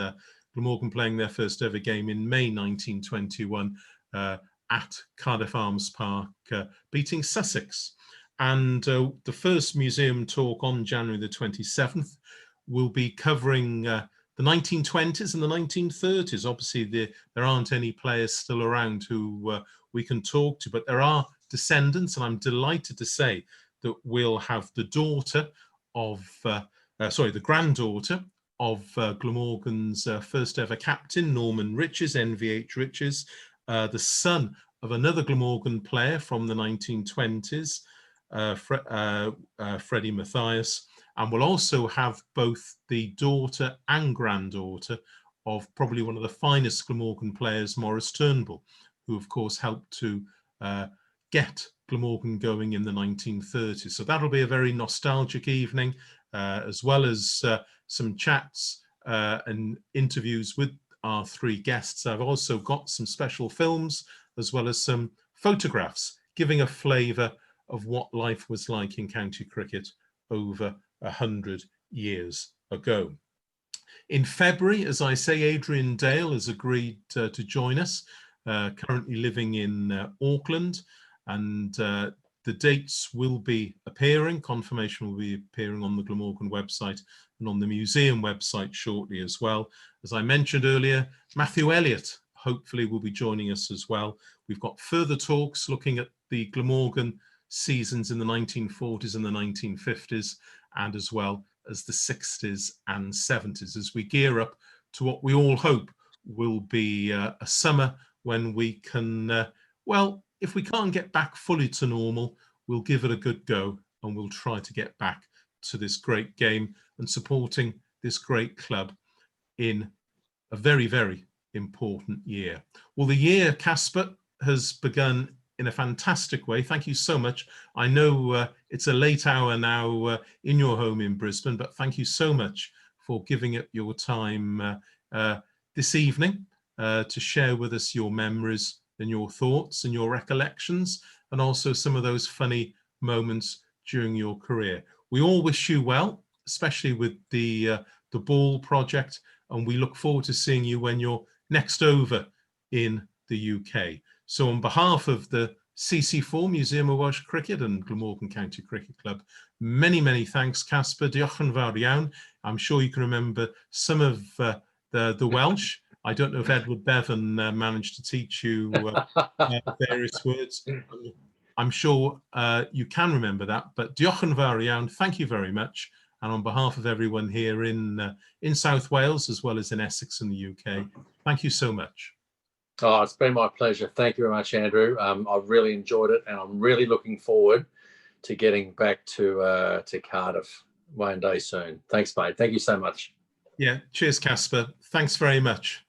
Glamorgan playing their first ever game in May 1921 at Cardiff Arms Park, beating Sussex. And the first museum talk on January the 27th will be covering the 1920s and the 1930s. Obviously, there aren't any players still around who we can talk to, but there are descendants, and I'm delighted to say that we'll have the daughter of, the granddaughter of Glamorgan's first ever captain, Norman Riches, NVH Riches, the son of another Glamorgan player from the 1920s, Freddie Mathias, and we'll also have both the daughter and granddaughter of probably one of the finest Glamorgan players, Maurice Turnbull, who of course helped to get Glamorgan going in the 1930s. So that'll be a very nostalgic evening, as well as some chats and interviews with our three guests. I've also got some special films as well as some photographs giving a flavour of what life was like in county cricket over 100 years ago. In February, as I say, Adrian Dale has agreed to join us, currently living in Auckland, and the dates will be appearing, confirmation will be appearing on the Glamorgan website and on the museum website shortly as well. As I mentioned earlier, Matthew Elliott hopefully will be joining us as well. We've got further talks looking at the Glamorgan seasons in the 1940s and the 1950s, and as well as the 60s and 70s, as we gear up to what we all hope will be a summer when we can, well, if we can't get back fully to normal, we'll give it a good go and we'll try to get back to this great game and supporting this great club in a very, very important year. Well, the year, Kaspa, has begun in a fantastic way. Thank you so much. I know it's a late hour now in your home in Brisbane, but thank you so much for giving it your time this evening to share with us your memories and your thoughts and your recollections, and also some of those funny moments during your career. We all wish you well, especially with the ball project, and we look forward to seeing you when you're next over in the UK. So on behalf of the CC4 Museum of Welsh Cricket and Glamorgan County Cricket Club, many, many thanks, Kaspa. Diolch yn fawr iawn. I'm sure you can remember some of the Welsh. I don't know if Edward Bevan managed to teach you various words. I'm sure you can remember that, but diolch yn fawr iawn. Thank you very much. And on behalf of everyone here in South Wales, as well as in Essex in the UK, thank you so much. Oh, it's been my pleasure. Thank you very much, Andrew. I've really enjoyed it, and I'm really looking forward to getting back to Cardiff one day soon. Thanks, mate. Thank you so much. Yeah, cheers, Kaspa. Thanks very much.